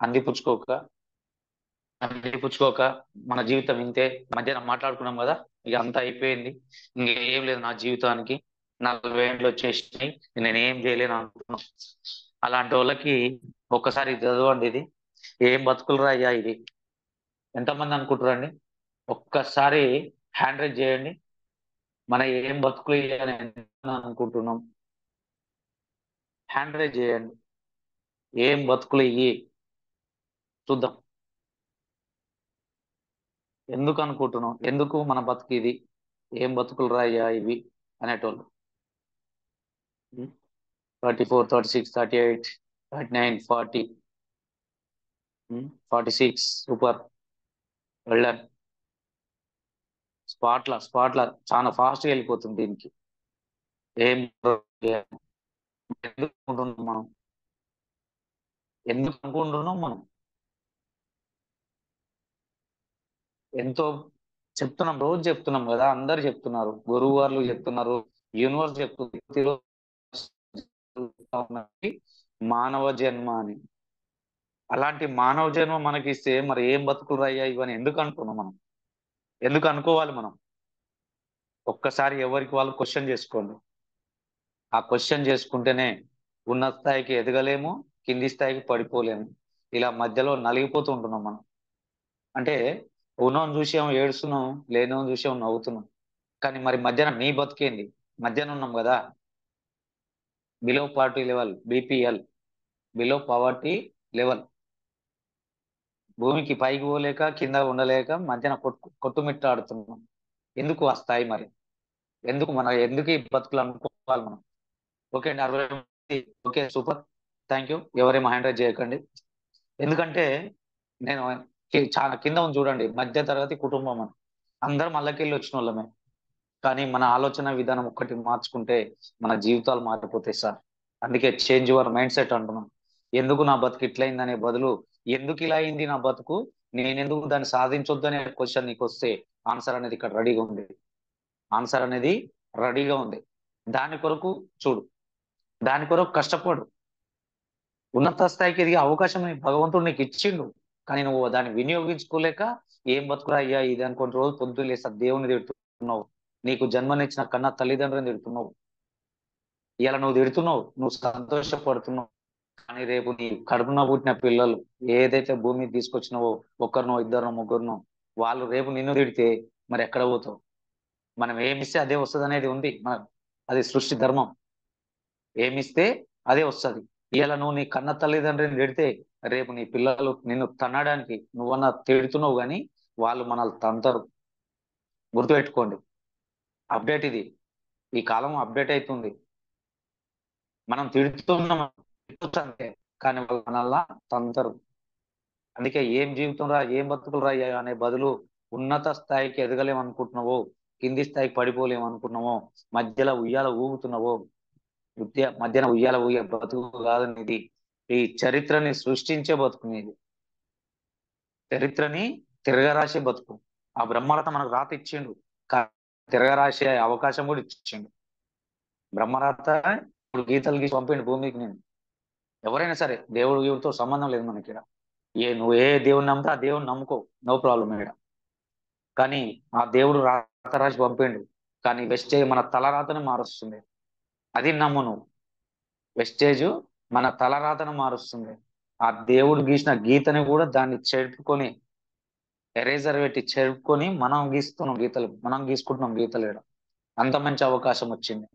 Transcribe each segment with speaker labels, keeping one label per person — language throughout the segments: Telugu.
Speaker 1: అందిపుచ్చుకోక అందిపుచ్చుకోక మన జీవితం ఇంతే. మధ్యాహ్నం మాట్లాడుకున్నాం కదా, ఇక అంతా అయిపోయింది, ఇంకేం లేదు నా జీవితానికి, 40 ఏళ్ళు వచ్చేసినాయి, నేను ఏం చేయలేను అనుకుంటున్నాం. అలాంటి వాళ్ళకి ఒక్కసారి ఇది చదవండి. ఇది ఏం బతుకులు అయ్యా ఇది. ఎంతమంది అనుకుంటారండి? ఒక్కసారి హ్యాండ్ రైజ్ చేయండి. మన ఏం బతుకులు ఇయ్యి అని అనుకుంటున్నాం? హ్యాండ్ రైజ్ చేయండి. ఏం బతుకులు ఇయ్యి చూద్దాం. ఎందుకు అనుకుంటున్నాం? ఎందుకు మన బతుకు ఇది? ఏం బతుకులు రాయ్యా ఇవి అనేటోళ్ళు. 34, 36, 38, 39, 40, 46. సూపర్, వెళ్ళాను. స్పాట్ల చాలా ఫాస్ట్గా వెళ్ళిపోతుంది దీనికి. ఏం ఎందుకు అనుకుంటున్నాం మనం? ఎందుకు అనుకుంటున్నాం మనం? ఎంతో చెప్తున్నాం, రోజు చెప్తున్నాం కదా, అందరు చెప్తున్నారు, గురువు గారు చెప్తున్నారు, యూనివర్స్ చెప్తుంది, మానవ జన్మ అని. అలాంటి మానవ జన్మ మనకిస్తే మరి ఏం బతుకులు అయ్యా ఇవని ఎందుకు అనుకున్నాం మనం? ఎందుకు అనుకోవాలి మనం? ఒక్కసారి ఎవరికి వాళ్ళు క్వశ్చన్ చేసుకోండి. ఆ క్వశ్చన్ చేసుకుంటేనే ఉన్నత స్థాయికి ఎదగలేము, కింది స్థాయికి పడిపోలేము. ఇలా మధ్యలో నలిగిపోతూ ఉంటున్నాం మనం. అంటే ఉన్నోని చూసి ఏమో ఏడుస్తున్నాం, లేనోని చూసి ఏమో నవ్వుతున్నాం. కానీ మరి మధ్యాహ్నం నీ బతికేంది? మధ్యాహ్నం ఉన్నాం కదా, below poverty level, BPL, below poverty level. భూమికి పైకి పోలేక కింద ఉండలేక మధ్యాహ్నం కొట్టుమిట్టాడుతున్నాం. ఎందుకు ఆ స్థాయి మరి? ఎందుకు ఈ బతుకులు అనుకోవాలి మనం? ఓకే అండి, 60 మంది. Okay, super, thank you. ఎవరేమో హ్యాండ్ రైజ్ చేయకండి. ఎందుకంటే నేను చాలా కింద ఉంది చూడండి, మధ్య తరగతి కుటుంబం అని. అందరం అల్లకెళ్ళి వచ్చిన వాళ్ళమే. కానీ మన ఆలోచన విధానం ఒక్కటి మార్చుకుంటే మన జీవితాలు మారిపోతాయి సార్. అందుకే చేంజ్ యువర్ మైండ్ సెట్ అంటున్నాం. ఎందుకు నా బతుకు ఇట్లయిందనే బదులు, ఎందుకు ఇలా అయింది నా బతుకు, నేను ఎందుకు దాన్ని సాధించొద్దు అనే క్వశ్చన్ నీకు వస్తే ఆన్సర్ అనేది ఇక్కడ రెడీగా ఉంది. ఆన్సర్ అనేది రెడీగా ఉంది. దాని కొరకు చూడు, దాని కొరకు కష్టపడు. ఉన్నత స్థాయికి ఎదిగే అవకాశం భగవంతుడు నీకు ఇచ్చిండు. కానీ నువ్వు దాన్ని వినియోగించుకోలేక ఏం బతుకురా అయ్యా ఇది అని కొన్ని రోజులు పొద్దున్న లేసా దేవుని తిడుతున్నావు, నీకు జన్మనిచ్చిన కన్నా తల్లిదండ్రులను తిడుతున్నావు. ఇలా నువ్వు తిడుతున్నావు, నువ్వు సంతోషపడుతున్నావు. కానీ రేపు నీ కడుపున పుట్టిన పిల్లలు ఏదైతే భూమికి తీసుకొచ్చినావో, ఒక్కరినో ఇద్దరినో ముగ్గురునో, వాళ్ళు రేపు నిన్ను తిడితే మరి ఎక్కడ పోతావు? మనం ఏమిస్తే అదే వస్తుంది అనేది ఉంది. అది సృష్టి ధర్మం. ఏమిస్తే అదే వస్తుంది. ఇలా నువ్వు నీ కన్న తల్లిదండ్రిని తిడితే రేపు నీ పిల్లలు నిన్ను తన్నడానికి నువ్వన్నా తిడుతున్నావు, కానీ వాళ్ళు మనల్ని తంతరు. గుర్తుపెట్టుకోండి. అప్డేట్ ఇది. ఈ కాలం అప్డేట్ అవుతుంది. మనం తిడుతున్నాం అంతే, కానీ వాళ్ళు మనల్ని తంతరు. అందుకే ఏం జీవితం రా, ఏం బతుకులు రా అనే బదులు, ఉన్నత స్థాయికి ఎదగలేమనుకుంటున్నావో, కింది స్థాయికి పడిపోలేమనుకుంటున్నావో, మధ్యలో ఉయ్యాల ఊగుతున్నావో, మధ్యాహ్నం ఉయ్యాల ఊగే బతుకు కాదు ఇది. ఈ చరిత్రని సృష్టించే బతుకు ఇది. చరిత్రని తిరగరాసే బతుకు. ఆ బ్రహ్మరథ మనకు రాత ఇచ్చిండు, తిరగరాసే అవకాశం కూడా ఇచ్చిండు. బ్రహ్మరథ ఇప్పుడు గీతలు గీసి పంపిండు భూమికి. నేను ఎవరైనా సరే, దేవుడు దేవుడితో సంబంధం లేదు మనకి ఇక్కడ. నువ్వు ఏ దేవుని నమ్మితే ఆ దేవుని నమ్ముకో, నో ప్రాబ్లం ఇక్కడ. కానీ ఆ దేవుడు రాత రాసి పంపిండు. కానీ వెస్టేజ్ మన తలరాతను మారుస్తుంది. అది నమ్ము నువ్వు. వెస్టేజ్ మన తలరాతను మారుస్తుంది. ఆ దేవుడు గీసిన గీతని కూడా దాన్ని చెడుపుకొని, ఎరేజర్ పెట్టి చెడుపుకొని మనం గీస్తున్నాం గీతలు, మనం గీసుకుంటున్నాం గీతలు. అంత మంచి అవకాశం వచ్చింది.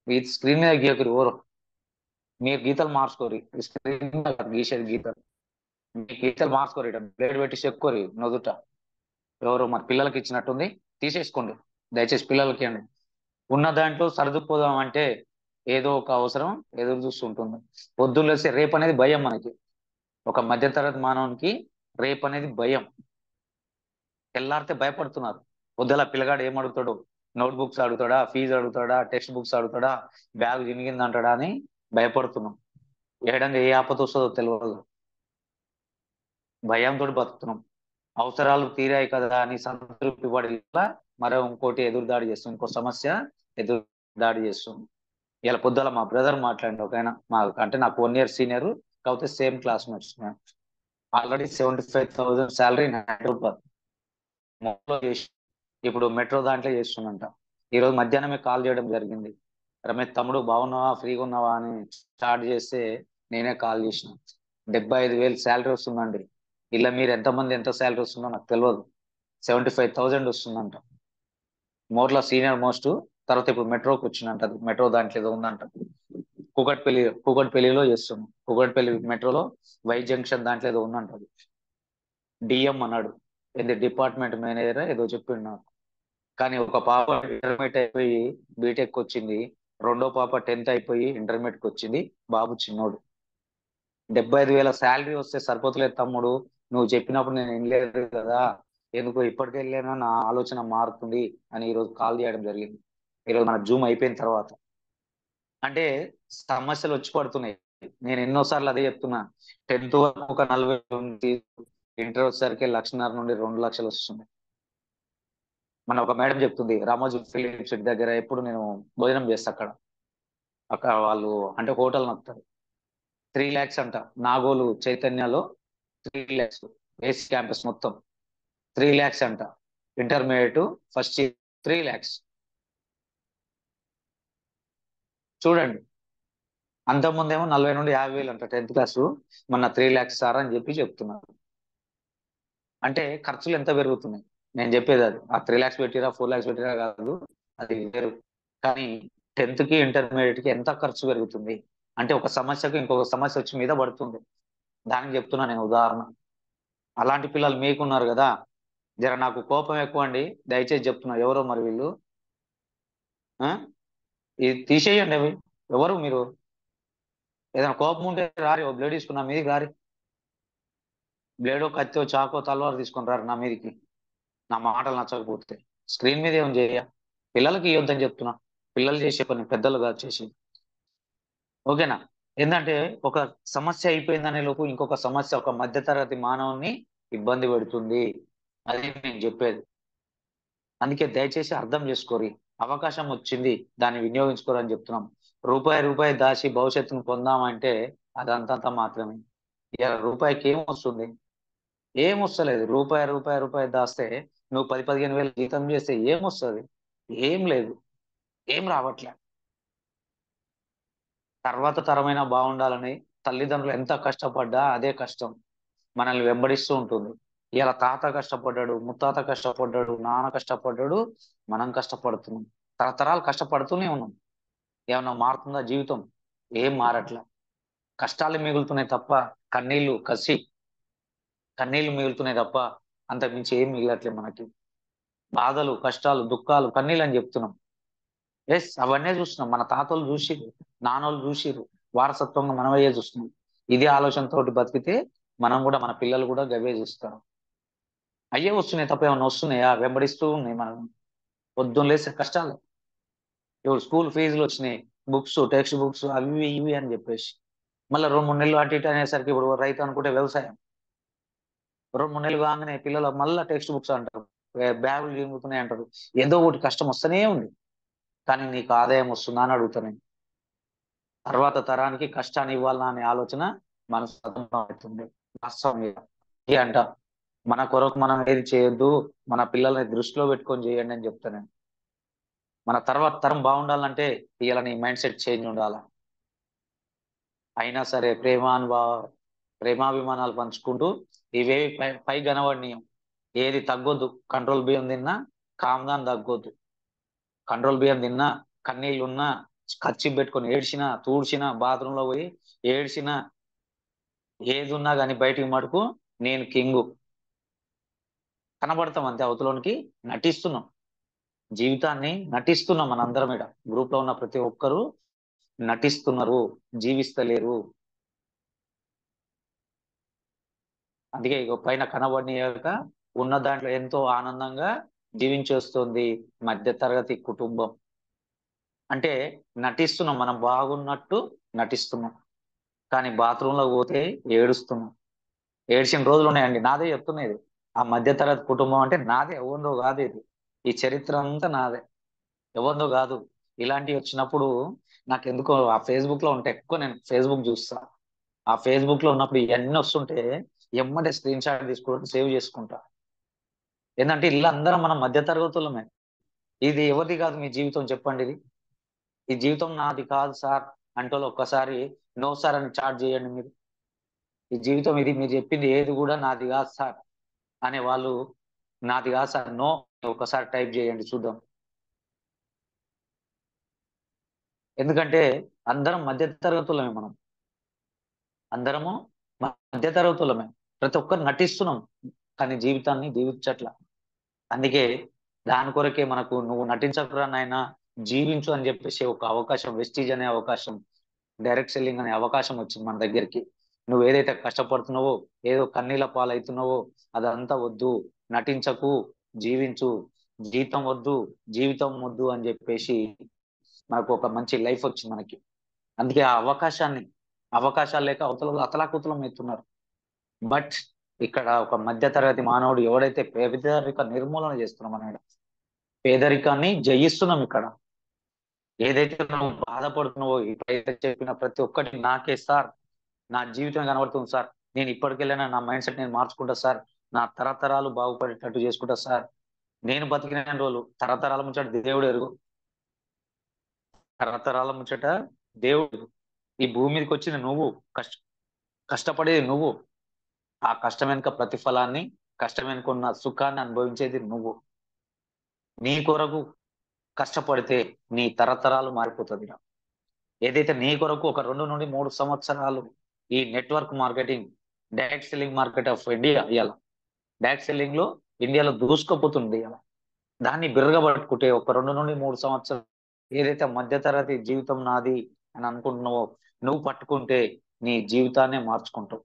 Speaker 1: ఈ స్క్రీన్ మీద గీయకురి ఓరు, మీరు గీతలు మార్చుకోరి. స్క్రీన్ మీద గీసేది గీతలు, మీ గీతలు మార్చుకోరి. బ్లేడ్ పెట్టి చెక్కుకోరి నొదుట. ఎవరు మన పిల్లలకి ఇచ్చినట్టుంది, తీసేసుకోండి దయచేసి. పిల్లలకి అండి, ఉన్న దాంట్లో సర్దుకుపోదాం అంటే ఏదో ఒక అవసరం ఎదురు చూస్తుంటుంది. పొద్దున్న లేస్తే రేపు అనేది భయం మనకి. ఒక మధ్యతరగతి మానవునికి రేపు అనేది భయం. తెల్లారితే భయపడుతున్నారు. పొద్దుల పిల్లగాడు ఏం అడుగుతాడు? నోట్ బుక్స్ అడుగుతాడా, ఫీజు అడుగుతాడా, టెక్స్ట్ బుక్స్ అడుగుతాడా, బ్యాగ్ చినిగిందంటాడా అని భయపడుతున్నాం. ఏడంగా ఏ ఆపద వస్తుందో తెలియదు, భయంతో బతుకుతున్నాం. అవసరాలు తీరాయి కదా అని సంతృప్తి పడి మరో ఇంకోటి ఎదురు దాడి చేస్తుంది, ఇంకో సమస్య ఎదురు దాడి చేస్తుంది. ఇలా పొద్దుల మా బ్రదర్ మాట్లాడిన ఒక ఆయన, అంటే నాకు 1 year సీనియర్, కాకపోతే same classmates. Already 75,000 salary Hyderabad చేసి ఇప్పుడు మెట్రో దాంట్లో చేస్తున్నంట. ఈరోజు మధ్యాహ్నమే కాల్ చేయడం జరిగింది. రమేష్ తమ్ముడు బాగున్నావా, ఫ్రీగా ఉన్నావా అని స్టార్ట్ చేస్తే నేనే కాల్ చేసిన. 75,000 శాలరీ వస్తుందండి. ఇలా మీరు ఎంతమంది ఎంత శాలరీ వస్తుందో నాకు తెలియదు. 75,000 వస్తుందంట. మోర్లో సీనియర్ మోస్ట్. తర్వాత ఇప్పుడు మెట్రోకి వచ్చిందంట. అది మెట్రో దాంట్లో ఏదో ఉందంట. కూకట్పల్లిలో చేస్తున్నాం. కూకట్పల్లి మెట్రోలో వై జంక్షన్ దాంట్లో ఏదో ఉందంట. అది డిఎం అన్నాడు. ఏంది డిపార్ట్మెంట్ మేనేజర్ ఏదో చెప్పిండు నాకు. కానీ ఒక పాప ఇంటర్మీడియట్ అయిపోయి బీటెక్ వచ్చింది. రెండో పాప 10th అయిపోయి ఇంటర్మీడియట్ వచ్చింది. బాబు చిన్నోడు. 75,000 శాలరీ వస్తే సరిపోతలేదు తమ్ముడు, నువ్వు చెప్పినప్పుడు నేను వినలేదు కదా, ఎందుకు ఇప్పటికెళ్ళేనా నా ఆలోచన మారుతుంది అని ఈరోజు కాల్ చేయడం జరిగింది. ఈరోజు మన జూమ్ అయిపోయిన తర్వాత. అంటే సమస్యలు వచ్చి పడుతున్నాయి. నేను ఎన్నోసార్లు అదే చెప్తున్నా. 10th వరకు ఒక 40 ఉంది, ఇంటర్ వచ్చేసరికి 1,50,000 నుండి 2 లక్షలు వస్తుంది. మన ఒక మేడం చెప్తుంది, రామోజీ ఫిలిం సిటీ దగ్గర ఎప్పుడు నేను భోజనం చేస్తా అక్కడ. అక్కడ వాళ్ళు అంటే హోటల్ నడుపుతారు. 3 lakhs అంట. నాగోలు చైతన్యలో 3 lakhs. ఏసీ క్యాంపస్ మొత్తం 3 lakhs అంట. Intermediate first year 3 lakhs. చూడండి, అంతకుముందేమో 40 నుండి 50,000 అంట 10th క్లాస్. మొన్న 3 lakhs సార్ అని చెప్పి చెప్తున్నారు. అంటే ఖర్చులు ఎంత పెరుగుతున్నాయి. నేను చెప్పేది అది. ఆ 3 lakhs పెట్టిరా 4 lakhs పెట్టిరా కాదు, అది వేరు. కానీ 10th కి ఇంటర్మీడియట్ కి ఎంత ఖర్చు పెరుగుతుంది అంటే ఒక సమస్యకు ఇంకొక సమస్య వచ్చి మీద పడుతుంది. దానికి చెప్తున్నా నేను ఉదాహరణ. అలాంటి పిల్లలు మీకున్నారు కదా. జర నాకు కోపం ఎక్కువ అండి, దయచేసి చెప్తున్నా. ఎవరో మరి వీళ్ళు ఆ ఇది తీసేయండి. అవి ఎవరు మీరు? ఏదైనా కోపం ఉంటే రారి, ఓ బ్లేడ్ తీసుకున్నా మీదికి రారి. బ్లేడో కత్తో చాకో తలవారు తీసుకుని రారు నా మీదికి, నా మాటలు నచ్చకపోతే. స్క్రీన్ మీద ఏం చేయ, పిల్లలకి ఇవ్వద్దని చెప్తున్నా. పిల్లలు చేసే పని పెద్దలు కాదు చేసి. ఓకేనా? ఏంటంటే ఒక సమస్య అయిపోయిందనే లోపు ఇంకొక సమస్య ఒక మధ్యతరగతి మానవుని ఇబ్బంది పెడుతుంది. అది నేను చెప్పేది. అందుకే దయచేసి అర్థం చేసుకోరి. అవకాశం వచ్చింది, దాన్ని వినియోగించుకోరని చెప్తున్నాం. రూపాయి రూపాయి దాచి భవిష్యత్తును పొందామంటే అది అంతంత మాత్రమే. ఇక రూపాయికి ఏం వస్తుంది? ఏం వస్తలేదు. రూపాయి రూపాయి రూపాయి దాస్తే నువ్వు 10-15 వేలు జీతం చేస్తే ఏం వస్తుంది? ఏం లేదు, ఏం రావట్లే. తర్వాత తరమైన బాగుండాలని తల్లిదండ్రులు ఎంత కష్టపడ్డా అదే కష్టం మనల్ని వెంబడిస్తూ ఉంటుంది. ఇలా తాత కష్టపడ్డాడు, ముత్తాత కష్టపడ్డాడు, నాన్న కష్టపడ్డాడు, మనం కష్టపడుతున్నాం. తరతరాలు కష్టపడుతూనే ఉన్నాం. ఏమన్నా మారుతుందా జీవితం? ఏం మారట్లే. కష్టాలు మిగులుతున్నాయి తప్ప, కన్నీళ్లు కసి కన్నీళ్లు మిగులుతున్నాయి తప్ప అంతకు మించి ఏం మిగలట్లేదు మనకి. బాధలు, కష్టాలు, దుఃఖాలు, కన్నీళ్ళు అని చెప్తున్నాం. ఎస్, అవన్నీ చూస్తున్నాం. మన తాతలు చూసిర్రు, నాన్నోళ్ళు చూసిర్రు, వారసత్వంగా మనమయ్యే చూస్తున్నాం. ఇదే ఆలోచనతోటి బతికితే మనం కూడా, మన పిల్లలు కూడా గవే చూస్తారు. అయ్యే వస్తున్నాయి తప్ప ఏమన్నా వస్తున్నాయా? వెంబడిస్తూ ఉన్నాయి మనం. పొద్దున్న లేస్తే కష్టాలు. ఇప్పుడు స్కూల్ ఫీజులు వచ్చినాయి, బుక్స్, టెక్స్ట్ బుక్స్, అవి ఇవి అని చెప్పేసి. మళ్ళీ 2-3 నెలలు అటు ఇటు అనేసరికి ఇప్పుడు రైతు అనుకుంటే వ్యవసాయం. 2-3 నెలలు కాగానే పిల్లలు మళ్ళీ టెక్స్ట్ బుక్స్ అంటారు, బ్యాగులు చిరుగుతున్నాయి అంటారు. ఏదో ఒకటి కష్టం వస్తూనే ఉంది. కానీ నీకు ఆదాయం వస్తుందా అని అడుగుతాను నేను. తర్వాత తరానికి కష్టాన్ని ఇవ్వాలన్నా అనే ఆలోచన మనసు అవుతుంది. వాస్తవం ఇది. ఇది అంట, మన కొరకు మనం ఏది చేయొద్దు, మన పిల్లల్ని దృష్టిలో పెట్టుకొని చేయండి అని చెప్తాను నేను. మన తర్వాత తరం బాగుండాలంటే ఇవాళ నీ మైండ్ సెట్ చేంజ్ ఉండాలి. అయినా సరే ప్రేమాభిమానాలు పంచుకుంటూ ఇవేవి పై కనబడినాయి ఏది తగ్గొద్దు. కంట్రోల్ బియ్యం తిన్నా కామ్దాన్ తగ్గొద్దు. కంట్రోల్ బియ్యం తిన్నా, కన్నీళ్ళున్నా, ఖర్చు పెట్టుకొని ఏడ్చినా, తూడ్చినా, బాత్రూంలో పోయి ఏడ్చినా, ఏది ఉన్నా కానీ బయటికి మటుకు నేను కింగు కనబడతాం అంతే. అవతలోనికి నటిస్తున్నాం, జీవితాన్ని నటిస్తున్నాం. మనందరం ఇక్కడ గ్రూప్ లో ఉన్న ప్రతి ఒక్కరూ నటిస్తున్నారు, జీవిస్తలేరు. అందుకే ఇక పైన కనబడినాక ఉన్న దాంట్లో ఎంతో ఆనందంగా జీవించేస్తుంది మధ్య తరగతి కుటుంబం. అంటే నటిస్తున్నాం, మనం బాగున్నట్టు నటిస్తున్నాం, కానీ బాత్రూంలో పోతే ఏడుస్తున్నాం. ఏడ్చిన రోజులు ఉన్నాయండి. నాదే చెప్తున్నది. ఆ మధ్యతరగతి కుటుంబం అంటే నాదే, ఎవరిదో కాదు ఇది. ఈ చరిత్ర అంతా నాదే, ఎవరిదో కాదు. ఇలాంటివి వచ్చినప్పుడు నాకు ఎందుకో ఆ ఫేస్బుక్ లో ఉంటే ఎక్కువ నేను ఫేస్బుక్ చూస్తా. ఆ ఫేస్బుక్ లో ఉన్నప్పుడు ఇవన్నీ వస్తుంటే ఎమ్మటే స్క్రీన్ షాట్ తీసుకుంటూ సేవ్ చేసుకుంటా. ఏంటంటే ఇల్లు అందరం మనం మధ్య తరగతులమే. ఇది ఎవరిది కాదు మీ జీవితం చెప్పండి. ఇది ఈ జీవితం నాది కాదు సార్ అంటే ఒక్కసారి నో సార్ అని చాట్ చేయండి మీరు. ఈ జీవితం ఇది మీరు చెప్పింది ఏది కూడా నాది కాదు సార్ అనే వాళ్ళు, నాది కాదు సార్ నో ఒకసారి టైప్ చేయండి చూద్దాం. ఎందుకంటే అందరం మధ్య తరగతులమే మనం. అందరము మధ్య తరగతులమే. ప్రతి ఒక్కరు నటిస్తున్నాం కానీ జీవితాన్ని జీవించట్ల. అందుకే దాని కొరకే మనకు నువ్వు నటించకురా నాయనా జీవించు అని చెప్పేసి ఒక అవకాశం, వెస్టీజ్ అనే అవకాశం, డైరెక్ట్ సెల్లింగ్ అనే అవకాశం వచ్చింది మన దగ్గరికి. నువ్వు ఏదైతే కష్టపడుతున్నావో, ఏదో కన్నీళ్ళ పాలవుతున్నావో అదంతా వద్దు. నటించకు, జీవించు. జీతం వద్దు, జీవితం వద్దు అని చెప్పేసి మనకు ఒక మంచి లైఫ్ వచ్చింది మనకి. అందుకే ఆ అవకాశాలు లేక అవతల అతలాకుతలం అవుతున్నారు. బట్ ఇక్కడ ఒక మధ్య తరగతి మానవుడు ఎవడైతే పేదరిక నిర్మూలన చేస్తున్నాం అన్నాడు, పేదరికాన్ని జయిస్తున్నాం ఇక్కడ. ఏదైతే నువ్వు బాధపడుతున్నావో ఇప్పుడైతే చెప్పిన ప్రతి ఒక్కటి నాకే సార్, నా జీవితం కనబడుతుంది సార్, నేను ఇప్పటికెళ్ళైనా నా మైండ్ సెట్ నేను మార్చుకుంటా సార్, నా తరతరాలు బాగుపడేటట్టు చేసుకుంటా సార్. నేను బతికిన రోజులు తరతరాల ముచ్చట దేవుడు ఎరుగు. తరతరాల ముచ్చట దేవుడు ఎరుగు. ఈ భూమి మీదకి వచ్చిన నువ్వు, కష్ట కష్టపడేది నువ్వు. ఆ కష్టం వెనుక ప్రతిఫలాన్ని, కష్టం వెనుక ఉన్న సుఖాన్ని అనుభవించేది నువ్వు. నీ కొరకు కష్టపడితే నీ తరతరాలు మారిపోతుంది. ఏదైతే నీ కొరకు ఒక 2 నుండి 3 సంవత్సరాలు ఈ network marketing, direct selling market of India ఇవాళ, డైరెక్ట్ సెల్లింగ్ లో ఇండియాలో దూసుకుపోతుంది ఇవాళ. దాన్ని బిర్రగబట్టుకుంటే ఒక 2 నుండి 3 సంవత్సరాలు ఏదైతే మధ్యతరగతి జీవితం నాది అని అనుకుంటున్నావో నువ్వు పట్టుకుంటే నీ జీవితాన్నే మార్చుకుంటావు.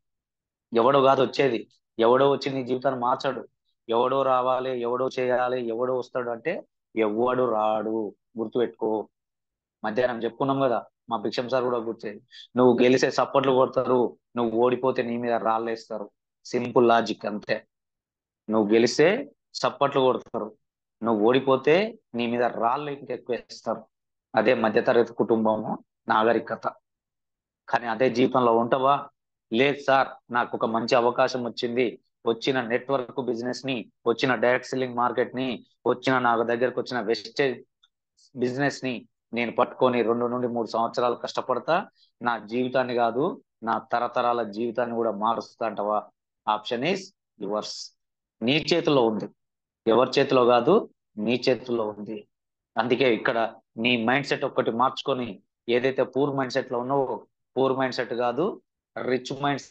Speaker 1: ఎవడో కాదు వచ్చేది. ఎవడో వచ్చి నీ జీవితాన్ని మార్చాడు. ఎవడో రావాలి, ఎవడో చేయాలి, ఎవడో వస్తాడు అంటే ఎవడు రాడు. గుర్తుపెట్టుకో. మధ్యాహ్నం చెప్పుకున్నాం కదా, మా భిక్షం సార్ కూడా గుర్తేది. నువ్వు గెలిసే సపోర్ట్లు కొడతారు, నువ్వు ఓడిపోతే నీ మీద రాళ్ళేస్తారు. సింపుల్ లాజిక్ అంతే. నువ్వు గెలిస్తే సప్పట్లు కొడతారు, నువ్వు ఓడిపోతే నీ మీద రాళ్ళు ఇంకెక్కువ వేస్తారు. అదే మధ్యతరగతి కుటుంబము నాగరికత. కానీ అదే జీవితంలో ఉంటావా? లేదు సార్, నాకు ఒక మంచి అవకాశం వచ్చింది, వచ్చిన నెట్వర్క్ బిజినెస్ ని, వచ్చిన డైరెక్ట్ సెల్లింగ్ మార్కెట్ ని, వచ్చిన నాకు దగ్గరకు వచ్చిన వెస్టేజ్ బిజినెస్ ని నేను పట్టుకొని 2 నుండి 3 సంవత్సరాలు కష్టపడతా, నా జీవితాన్ని కాదు నా తరతరాల జీవితాన్ని కూడా మారుస్తా అంటవా? Option is yours. నీ చేతిలో ఉంది, ఎవరి చేతిలో కాదు, నీ చేతిలో ఉంది. అందుకే ఇక్కడ నీ మైండ్ సెట్ ఒక్కటి మార్చుకొని, ఏదైతే పూర్ మైండ్ సెట్ లో ఉన్నావో, పూర్ మైండ్ సెట్ కాదు రిచ్ మైండ్.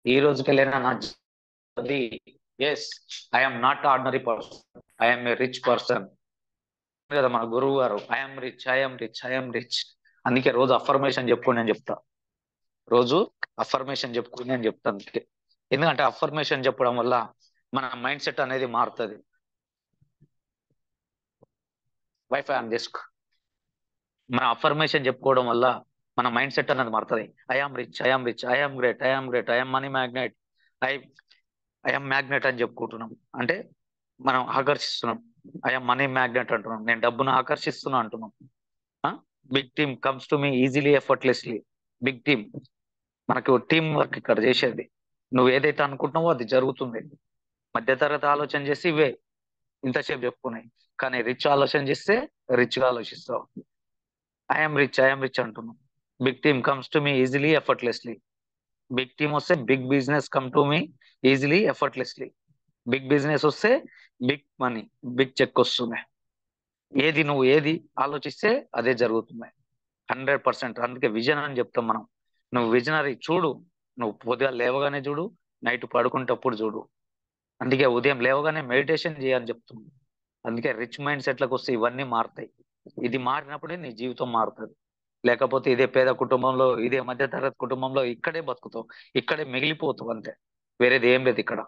Speaker 1: ఈ రోజుకెళ్ళైనా నా yes, I'm not ordinary person, I'm a rich person కదా మన గురువు గారు. I'm rich, I'm rich, I'm rich. అందుకే రోజు అఫర్మేషన్ చెప్పుకోండి అని చెప్తా. రోజు అఫర్మేషన్ చెప్పుకోండి అని చెప్తా. అందుకే ఎందుకంటే అఫర్మేషన్ చెప్పడం వల్ల మన మైండ్ సెట్ అనేది మారుతుంది. వైఫై ఆన్ చేసుకో. మన అఫర్మేషన్ చెప్పుకోవడం వల్ల మన మైండ్ సెట్ అనేది మారుతుంది. I am rich, I am rich, I am great, I am great, I'm money magnet, I I'm magnet అని చెప్పుకుంటున్నాం. అంటే మనం ఆకర్షిస్తున్నాం. ఐఎమ్ మనీ మ్యాగ్నెట్ అంటున్నాం, నేను డబ్బును ఆకర్షిస్తున్నా అంటున్నాం. Big team comes to me easily effortlessly. Big team, మనకు టీం వర్క్ ఇక్కడ చేసేది. నువ్వు ఏదైతే అనుకుంటున్నావో అది జరుగుతుంది. మధ్యతరగతి ఆలోచన చేసి ఇవే ఇంతసేపు చెప్పుకున్నాయి. కానీ రిచ్ ఆలోచన చేస్తే రిచ్ గా ఆలోచిస్తావు. ఐఎమ్ రిచ్, ఐఎమ్ రిచ్ అంటున్నాం. Big team comes to me easily effortlessly. Big team వస్తే big business come to me easily effortlessly. Big business వస్తే బిగ్ మనీ, బిగ్ చెక్ వస్తుంది. నువ్వు ఏది ఆలోచిస్తే అదే జరుగుతుంది 100%. అందుకే విజన్ అని చెప్తాం మనం. నువ్వు విజనరీ చూడు. నువ్వు పొద్దుగా లేవగానే చూడు, నైట్ పడుకుంటప్పుడు చూడు. అందుకే ఉదయం లేవగానే మెడిటేషన్ చేయని చెప్తుంది. అందుకే రిచ్ మైండ్ సెట్లకు వస్తే ఇవన్నీ మారుతాయి. ఇది మారినప్పుడే నీ జీవితం మారుతుంది. లేకపోతే ఇదే పేద కుటుంబంలో, ఇదే మధ్యతరగతి కుటుంబంలో ఇక్కడే బతుకుతావు, ఇక్కడే మిగిలిపోతావు అంతే. వేరేది ఏం లేదు ఇక్కడ.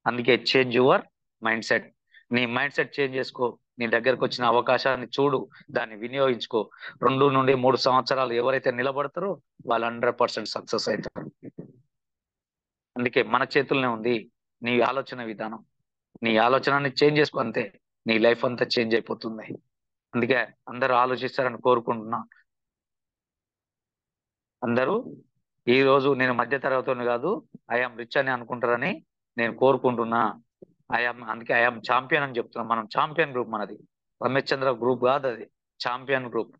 Speaker 1: అందుకే చేంజ్ యువర్ మైండ్ సెట్. నీ మైండ్ సెట్ చేంజ్ చేసుకో. నీ దగ్గరకు వచ్చిన అవకాశాన్ని చూడు, దాన్ని వినియోగించుకో. 2 నుండి 3 సంవత్సరాలు ఎవరైతే నిలబడతారో వాళ్ళు 100% సక్సెస్ అవుతారు. అందుకే మన చేతుల్లోనే ఉంది నీ ఆలోచన విధానం. నీ ఆలోచనని చేంజ్ చేసుకో అంతే, నీ లైఫ్ అంతా చేంజ్ అయిపోతుంది. అందుకే అందరూ ఆలోచిస్తారని కోరుకుంటున్నా. అందరూ ఈ రోజు నేను మధ్య తరగతిని కాదు, ఐఎమ్ రిచ్ అని అనుకుంటారని నేను కోరుకుంటున్నా. అందుకే ఐఎమ్ ఛాంపియన్ అని చెప్తున్నా. మనం ఛాంపియన్ గ్రూప్ మనది, రమేష్ చంద్ర గ్రూప్ కాదు, అది ఛాంపియన్ గ్రూప్.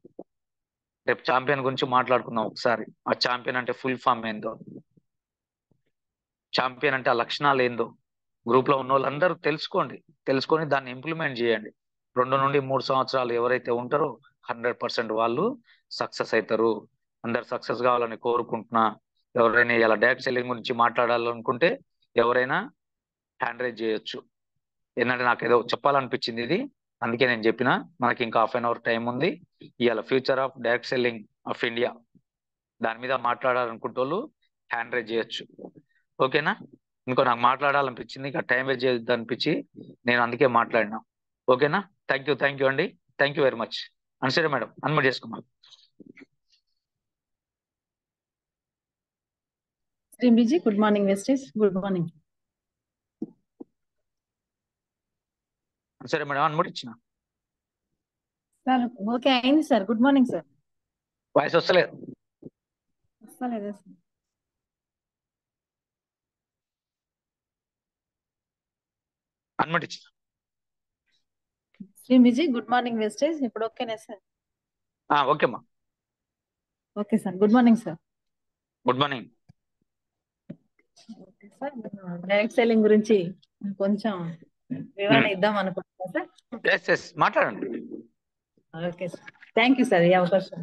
Speaker 1: రేపు ఛాంపియన్ గురించి మాట్లాడుకుందాం ఒకసారి. ఆ ఛాంపియన్ అంటే ఫుల్ ఫామ్ ఏందో, ఛాంపియన్ అంటే ఆ లక్షణాలు ఏందో గ్రూప్ లో ఉన్న వాళ్ళందరూ తెలుసుకొని దాన్ని ఇంప్లిమెంట్ చేయండి. 2 నుండి 3 సంవత్సరాలు ఎవరైతే ఉంటారో 100% వాళ్ళు సక్సెస్ అవుతారు. అందరు సక్సెస్ కావాలని కోరుకుంటున్నా. ఎవరైనా ఇలా డైరెక్ట్ సెల్లింగ్ గురించి మాట్లాడాలనుకుంటే ఎవరైనా హ్యాండ్ రైజ్ చేయొచ్చు. ఏంటంటే నాకు ఏదో చెప్పాలనిపించింది ఇది, అందుకే నేను చెప్పిన. మనకి ఇంకా హాఫ్ అన్ అవర్ టైం ఉంది. ఇవాళ future of direct selling of India దాని మీద మాట్లాడాలనుకుంటే వాళ్ళు హ్యాండ్ రైజ్ చేయొచ్చు. ఓకేనా? ఇంకో నాకు మాట్లాడాలనిపించింది, ఇంకా టైం వేస్ట్ చేయొద్దు అనిపించి నేను అందుకే మాట్లాడినా. ఓకేనా? థ్యాంక్ యూ అండి. Thank you very much. అన్సరే మేడం, అన్మ్యూట్ చేసుకున్నాం.
Speaker 2: శ్రీబిజీ, గుడ్ మార్నింగ్ వెస్టేజ్. గుడ్ మార్నింగ్
Speaker 1: సరే మేడం, అన్మ్యూట్ ఇచ్చిన.
Speaker 2: సార్. ఓకే అయింది sir. Good morning sir.
Speaker 1: Voice వస్తలేదు.
Speaker 2: వస్తలేదా సార్?
Speaker 1: అన్మ్యూట్ ఇచ్చిన.
Speaker 2: శ్రీబిజీ, గుడ్ మార్నింగ్ వెస్టేజ్. ఇప్పుడు ఓకేనా సార్?
Speaker 1: ఓకే అమ్మా.
Speaker 2: Okay sir. Good morning sir.
Speaker 1: Good morning.
Speaker 2: Okay sir, direct selling గురించి కొంచెం వివరణ ఇద్దాం అనుకుంటున్నా సార్.
Speaker 1: మాట్లాడండి.
Speaker 2: Okay sir, thank you sir ఈ అవకాశం.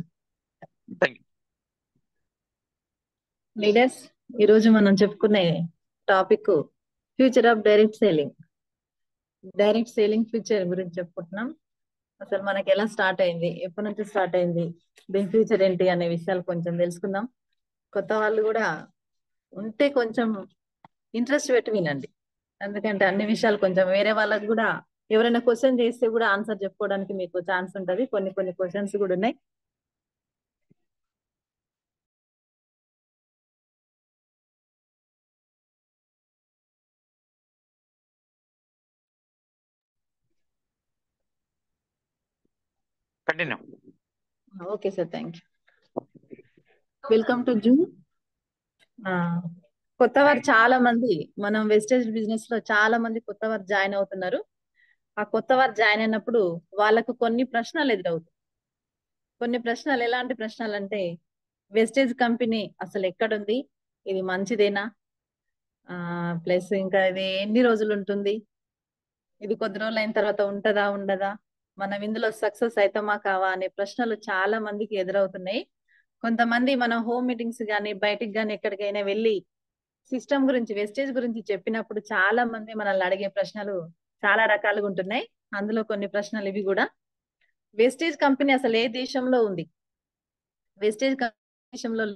Speaker 1: Thank you.
Speaker 2: లీడర్స్, ఈరోజు మనం చెప్పుకునే topic future of direct selling. Direct selling future గురించి చెప్పుకుంటున్నాం. అసలు మనకి ఎలా స్టార్ట్ అయింది, ఎప్పటి నుంచి స్టార్ట్ అయింది, దీని ఫ్యూచర్ ఏంటి అనే విషయాలు కొంచెం తెలుసుకుందాం. కొత్త వాళ్ళు కూడా ఉంటే కొంచెం ఇంట్రెస్ట్ పెట్టి వినండి, ఎందుకంటే అన్ని విషయాలు కొంచెం వేరే వాళ్ళకి కూడా ఎవరైనా క్వశ్చన్ చేస్తే కూడా ఆన్సర్ చెప్పుకోవడానికి మీకు ఛాన్స్ ఉంటుంది. కొన్ని క్వశ్చన్స్ కూడా ఉన్నాయి.
Speaker 1: Continue.
Speaker 2: Okay sir, thank you. Welcome to Zoom. కొత్త వారు చాలా మంది మనం వెస్టేజ్ బిజినెస్ లో చాలా మంది కొత్త వారు జాయిన్ అవుతున్నారు. ఆ కొత్త వారు జాయిన్ అయినప్పుడు వాళ్ళకు కొన్ని ప్రశ్నలు ఎదురవుతాయి. కొన్ని ప్రశ్నలు ఎలాంటి ప్రశ్నలు అంటే, వెస్టేజ్ కంపెనీ అసలు ఎక్కడుంది, ఇది మంచిదేనా, ప్లస్ ఇంకా ఇది ఎన్ని రోజులు ఉంటుంది, ఇది కొద్ది రోజులు అయిన తర్వాత ఉంటదా ఉండదా, మనం ఇందులో సక్సెస్ అవుతామా కావా అనే ప్రశ్నలు చాలా మందికి ఎదురవుతున్నాయి. కొంతమంది మనం హోమ్ మీటింగ్స్ కానీ బయటికి కానీ ఎక్కడికైనా వెళ్ళి సిస్టమ్ గురించి వెస్టేజ్ గురించి చెప్పినప్పుడు చాలా మంది మనల్ని అడిగే ప్రశ్నలు చాలా రకాలుగా ఉంటున్నాయి. అందులో కొన్ని ప్రశ్నలు ఇవి కూడా. వెస్టేజ్ కంపెనీ అసలు ఏ దేశంలో ఉంది, వెస్టేజ్ దేశంలో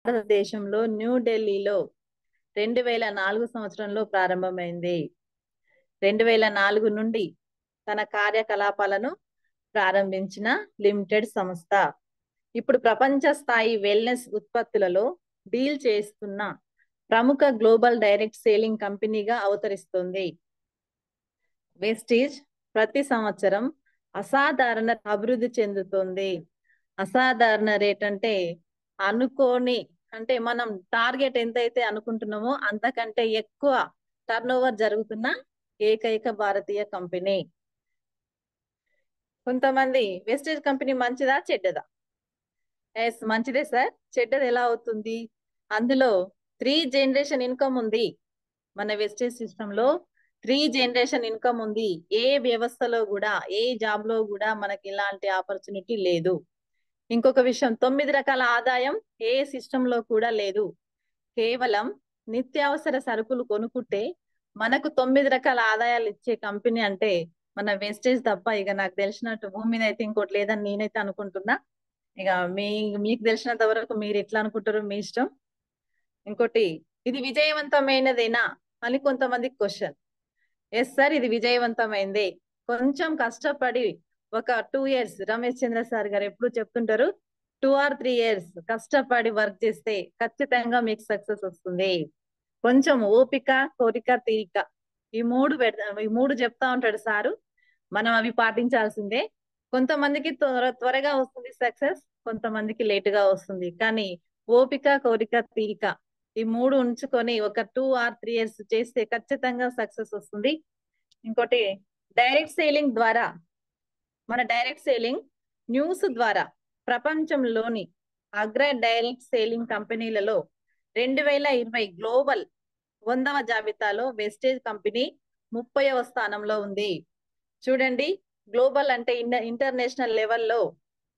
Speaker 2: భారతదేశంలో న్యూఢిల్లీలో 2004 సంవత్సరంలో ప్రారంభమైంది. 2004 నుండి తన కార్యకలాపాలను ప్రారంభించిన లిమిటెడ్ సంస్థ ఇప్పుడు ప్రపంచ స్థాయి వెల్నెస్ ఉత్పత్తులలో డీల్ చేస్తున్న ప్రముఖ గ్లోబల్ డైరెక్ట్ సేలింగ్ కంపెనీగా అవతరిస్తుంది. వెస్టీజ్ ప్రతి సంవత్సరం అసాధారణ అభివృద్ధి చెందుతుంది. అసాధారణ రేట్ అంటే అనుకోని, అంటే మనం టార్గెట్ ఎంతైతే అనుకుంటున్నామో అంతకంటే ఎక్కువ టర్న్ ఓవర్ జరుగుతున్న ఏకైక భారతీయ కంపెనీ. కొంతమంది వెస్టేజ్ కంపెనీ మంచిదా చెడ్డదా? ఎస్, మంచిదే సార్. చెడ్డది ఎలా అవుతుంది? అందులో 3 జనరేషన్ ఇన్కమ్ ఉంది. మన వెస్టేజ్ సిస్టమ్ లో 3 జనరేషన్ ఇన్కమ్ ఉంది. ఏ వ్యవస్థలో కూడా, ఏ జాబ్ లో కూడా మనకి ఇలాంటి ఆపర్చునిటీ లేదు. ఇంకొక విషయం, 9 రకాల ఆదాయం ఏ సిస్టమ్ లో కూడా లేదు. కేవలం నిత్యావసర సరుకులు కొనుక్కుంటే మనకు 9 రకాల ఆదాయాలు ఇచ్చే కంపెనీ అంటే మన వెస్టేజ్ తప్ప ఇక నాకు తెలిసినట్టు భూమి మీద అయితే ఇంకోటి లేదని నేనైతే అనుకుంటున్నా. ఇక మీకు తెలిసినంత వరకు మీరు ఎట్లా అనుకుంటారో మీ ఇష్టం. ఇంకోటి, ఇది విజయవంతమైనదేనా అని కొంతమంది క్వశ్చన్. ఎస్ సార్, ఇది విజయవంతమైంది. కొంచెం కష్టపడి ఒక 2 years, రమేష్ చంద్ర సార్ గారు ఎప్పుడు చెప్తుంటారు, 2 or 3 years కష్టపడి వర్క్ చేస్తే ఖచ్చితంగా మీకు సక్సెస్ వస్తుంది. కొంచెం ఓపిక, కోరిక, తీరిక, ఈ మూడు చెప్తా ఉంటాడు సారు. మనం అవి పాటించాల్సిందే. కొంతమందికి త్వరగా వస్తుంది సక్సెస్, కొంతమందికి లేటుగా వస్తుంది. కానీ ఓపిక, కోరిక, తీరిక ఈ 3 ఉంచుకొని ఒక 2 or 3 years చేస్తే ఖచ్చితంగా సక్సెస్ వస్తుంది. ఇంకోటి డైరెక్ట్ సేలింగ్ ద్వారా, మన డైరెక్ట్ సేలింగ్ న్యూస్ ద్వారా ప్రపంచంలోని అగ్ర డైరెక్ట్ సేలింగ్ కంపెనీలలో 2020 గ్లోబల్ 100వ జాబితాలో వెస్టేజ్ కంపెనీ 30వ స్థానంలో ఉంది. చూడండి, గ్లోబల్ అంటే ఇంటర్నేషనల్ లెవెల్లో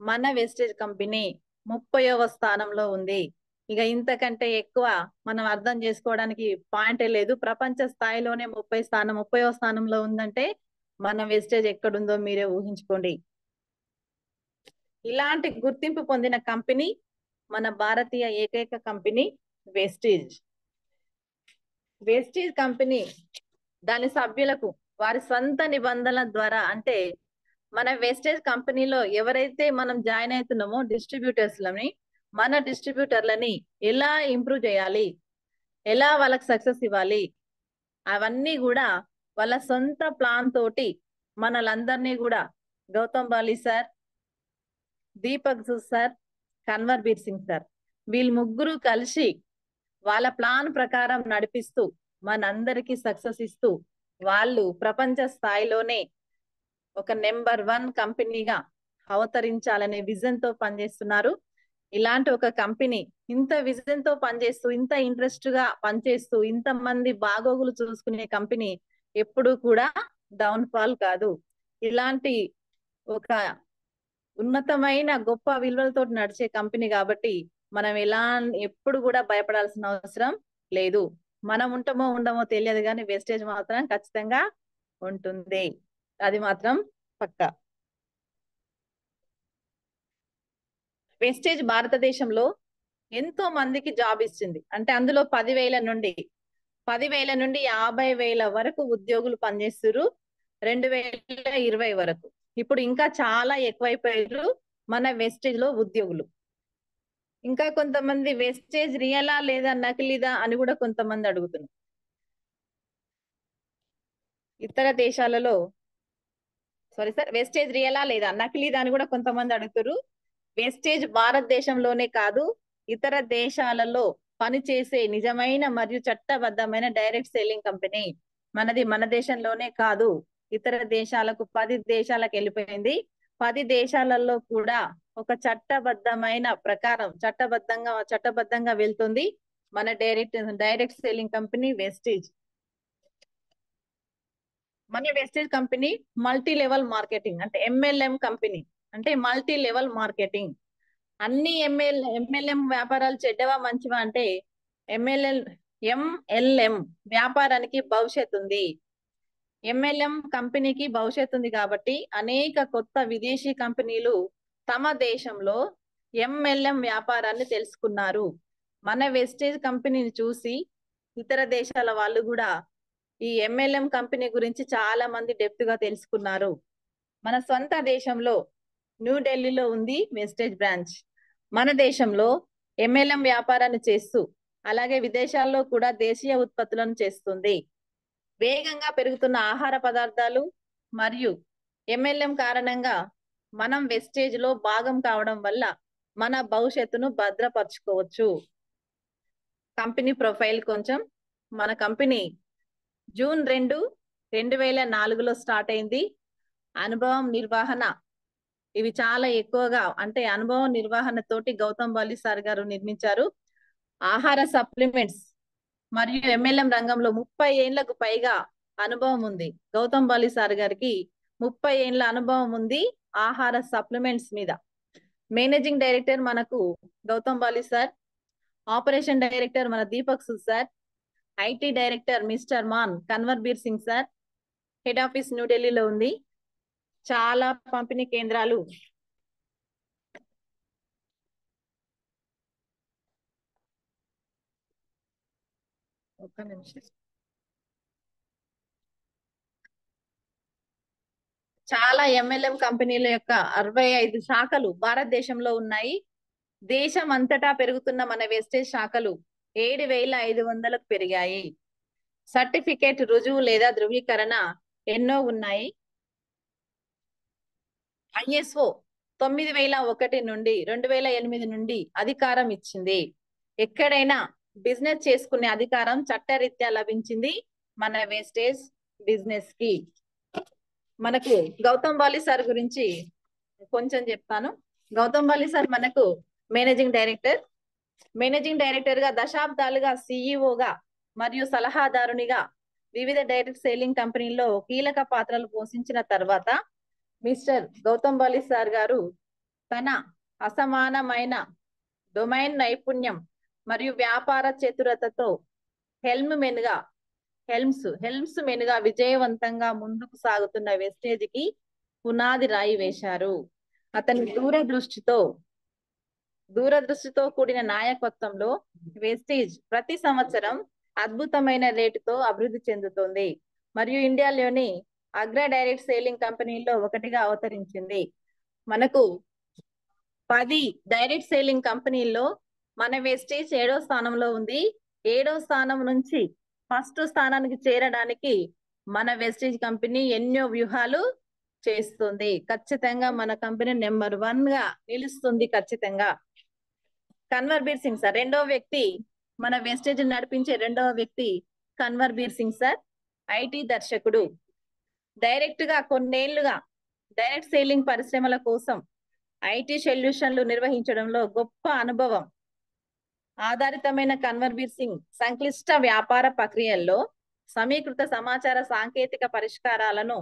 Speaker 2: మన వెస్టేజ్ కంపెనీ 30వ స్థానంలో ఉంది. ఇక ఇంతకంటే ఎక్కువ మనం అర్థం చేసుకోవడానికి పాయింటే లేదు. ప్రపంచ స్థాయిలోనే 30వ స్థానంలో ఉందంటే మన వెస్టేజ్ ఎక్కడుందో మీరే ఊహించుకోండి. ఇలాంటి గుర్తింపు పొందిన కంపెనీ మన భారతీయ ఏకైక కంపెనీ వెస్టేజ్. వెస్టేజ్ కంపెనీ దాని సభ్యులకు వారి సొంత నిబంధనల ద్వారా, అంటే మన వెస్టేజ్ కంపెనీలో ఎవరైతే మనం జాయిన్ అవుతున్నామో డిస్ట్రిబ్యూటర్స్లని, మన డిస్ట్రిబ్యూటర్లని ఎలా ఇంప్రూవ్ చేయాలి, ఎలా వాళ్ళకి సక్సెస్ ఇవ్వాలి, అవన్నీ కూడా వాళ్ళ సొంత ప్లాన్ తోటి మనలందరినీ కూడా Gautam Bali sir, Deepak sir, Kanwar Bir Singh sir, వీళ్ళు ముగ్గురు కలిసి వాళ్ళ ప్లాన్ ప్రకారం నడిపిస్తూ మనందరికీ సక్సెస్ ఇస్తూ వాళ్ళు ప్రపంచ స్థాయిలోనే ఒక నెంబర్ 1 కంపెనీగా అవతరించాలనే విజన్ తో పనిచేస్తున్నారు. ఇలాంటి ఒక కంపెనీ ఇంత విజన్ తో పనిచేస్తూ, ఇంత ఇంట్రెస్ట్ గా పనిచేస్తూ, ఇంత మంది బాగోగులు చూసుకునే కంపెనీ ఎప్పుడు కూడా డౌన్ ఫాల్ కాదు. ఇలాంటి ఒక ఉన్నతమైన గొప్ప విలువలతో నడిచే కంపెనీ కాబట్టి మనం ఎప్పుడు కూడా భయపడాల్సిన అవసరం లేదు. మనం ఉంటామో ఉండమో తెలియదు, కానీ వేస్టేజ్ మాత్రం ఖచ్చితంగా ఉంటుంది. అది మాత్రం పక్కా. వేస్టేజ్ భారతదేశంలో ఎంతో మందికి జాబ్ ఇచ్చింది. అంటే అందులో 10,000 నుండి 50,000 వరకు ఉద్యోగులు పనిచేస్తున్నారు 2020 వరకు. ఇప్పుడు ఇంకా చాలా ఎక్కువైపోయారు మన వెస్టేజ్ లో ఉద్యోగులు. ఇంకా కొంతమంది వెస్టేజ్ రియలా లేదా నకిలీదా అని కూడా కొంతమంది అడుగుతున్నారు. ఇతర దేశాలలో వెస్టేజ్ రియలా లేదా నకిలీదా అని కూడా కొంతమంది అడుగుతారు. వెస్టేజ్ భారతదేశంలోనే కాదు, ఇతర దేశాలలో పనిచేసే నిజమైన మరియు చట్టబద్ధమైన డైరెక్ట్ సేలింగ్ కంపెనీ మనది. మన దేశంలోనే కాదు, ఇతర దేశాలకు 10 దేశాలకు వెళ్ళిపోయింది. 10 దేశాలలో కూడా ఒక చట్టబద్ధమైన ప్రకారం చట్టబద్ధంగా వెళ్తుంది మన డైరెక్ట్ సేలింగ్ కంపెనీ వెస్టేజ్. మన Vestige company multi level marketing అంటే MLM కంపెనీ, అంటే మల్టీ లెవెల్ మార్కెటింగ్. అన్ని MLM వ్యాపారాలు చెడ్డవా మంచివా అంటే MLM వ్యాపారానికి భవిష్యత్తు ఉంది. MLM కంపెనీకి భవిష్యత్తు ఉంది కాబట్టి అనేక కొత్త విదేశీ కంపెనీలు తమ దేశంలో MLM వ్యాపారాన్ని తెలుసుకున్నారు. మన వెస్టేజ్ కంపెనీని చూసి ఇతర దేశాల వాళ్ళు కూడా ఈ MLM కంపెనీ గురించి చాలా మంది డెప్త్ గా తెలుసుకున్నారు. మన సొంత దేశంలో న్యూఢిల్లీలో ఉంది వెస్టేజ్ బ్రాంచ్. మన దేశంలో MLM వ్యాపారాన్ని చేస్తూ అలాగే విదేశాల్లో కూడా దేశీయ ఉత్పత్తులను చేస్తుంది. వేగంగా పెరుగుతున్న ఆహార పదార్థాలు మరియు MLM కారణంగా మనం వెస్టేజ్ లో భాగం కావడం వల్ల మన భవిష్యత్తును భద్రపరచుకోవచ్చు. కంపెనీ ప్రొఫైల్ కొంచెం. మన కంపెనీ జూన్ 2, 2004లో స్టార్ట్ అయింది. అనుభవం, నిర్వహణ ఇవి చాలా ఎక్కువగా, అంటే అనుభవం నిర్వహణ తోటి గౌతమ్ బాలి సార్ గారు నిర్మించారు. ఆహార సప్లిమెంట్స్ మరియు MLM రంగంలో 30 ఏళ్లకు పైగా అనుభవం ఉంది. గౌతమ్ బాలి సార్ గారికి 30 ఏళ్ల అనుభవం ఉంది ఆహార సప్లిమెంట్స్ మీద. మేనేజింగ్ డైరెక్టర్ మనకు Gautam Bali sir, operation director మన Deepak sir, IT director mister Man Kanwar Bir Singh sir. Head office న్యూఢిల్లీలో ఉంది. చాలా పంపిణీ కేంద్రాలు ఒక్క నిమిషం. చాలా MLM కంపెనీల యొక్క 65 శాఖలు భారతదేశంలో ఉన్నాయి. దేశం అంతటా పెరుగుతున్న మన వెస్టేజ్ శాఖలు 7,500కు పెరిగాయి. సర్టిఫికేట్, రుజువు లేదా ధృవీకరణ ఎన్నో ఉన్నాయి. ISO 9001 నుండి 2008 నుండి అధికారం ఇచ్చింది. ఎక్కడైనా బిజినెస్ చేసుకునే అధికారం చట్టరీత్యా లభించింది మన వేస్టేజ్ బిజినెస్ కి. మనకు గౌతమ్ బాలి సార్ గురించి కొంచెం చెప్తాను. గౌతమ్ బాలి సార్ మనకు మేనేజింగ్ డైరెక్టర్. మేనేజింగ్ డైరెక్టర్ గా దశాబ్దాలుగా సిఇఓగా మరియు సలహాదారునిగా వివిధ డైరెక్ట్ సేలింగ్ కంపెనీల్లో కీలక పాత్రలు పోషించిన తర్వాత మిస్టర్ గౌతమ్ బాలి సార్ గారు తన అసమానమైన డొమైన్ నైపుణ్యం మరియు వ్యాపార చతురతతో హెల్మ్స్ మెన్ గా విజయవంతంగా ముందుకు సాగుతున్న వెస్టేజ్ కి పునాది రాయి వేశారు. అతని దూరదృష్టితో కూడిన నాయకత్వంలో వెస్టేజ్ ప్రతి సంవత్సరం అద్భుతమైన రేటుతో అభివృద్ధి చెందుతుంది మరియు ఇండియాలోని అగ్ర డైరెక్ట్ సేలింగ్ కంపెనీల్లో ఒకటిగా అవతరించింది. మనకు 10 డైరెక్ట్ సేలింగ్ కంపెనీల్లో మన వెస్టేజ్ 7వ స్థానంలో ఉంది. 7వ స్థానం నుంచి ఫస్ట్ స్థానానికి చేరడానికి మన వెస్టేజ్ కంపెనీ ఎన్నో వ్యూహాలు చేస్తుంది. ఖచ్చితంగా మన కంపెనీ నెంబర్ 1 గా నిలుస్తుంది ఖచ్చితంగా. కన్వర్బీర్ సింగ్ సార్ రెండవ వ్యక్తి, మన వెస్టేజ్ నడిపించే రెండవ వ్యక్తి కన్వర్బీర్ సింగ్ సార్. ఐటీ దర్శకుడు. డైరెక్ట్ గా కొన్నేళ్లుగా డైరెక్ట్ సేలింగ్ పరిశ్రమల కోసం ఐటీ సొల్యూషన్లు నిర్వహించడంలో గొప్ప అనుభవం ఆధారితమైన కన్వర్బీర్ సింగ్ సంక్లిష్ట వ్యాపార ప్రక్రియల్లో సమీకృత సమాచార సాంకేతిక పరిష్కారాలను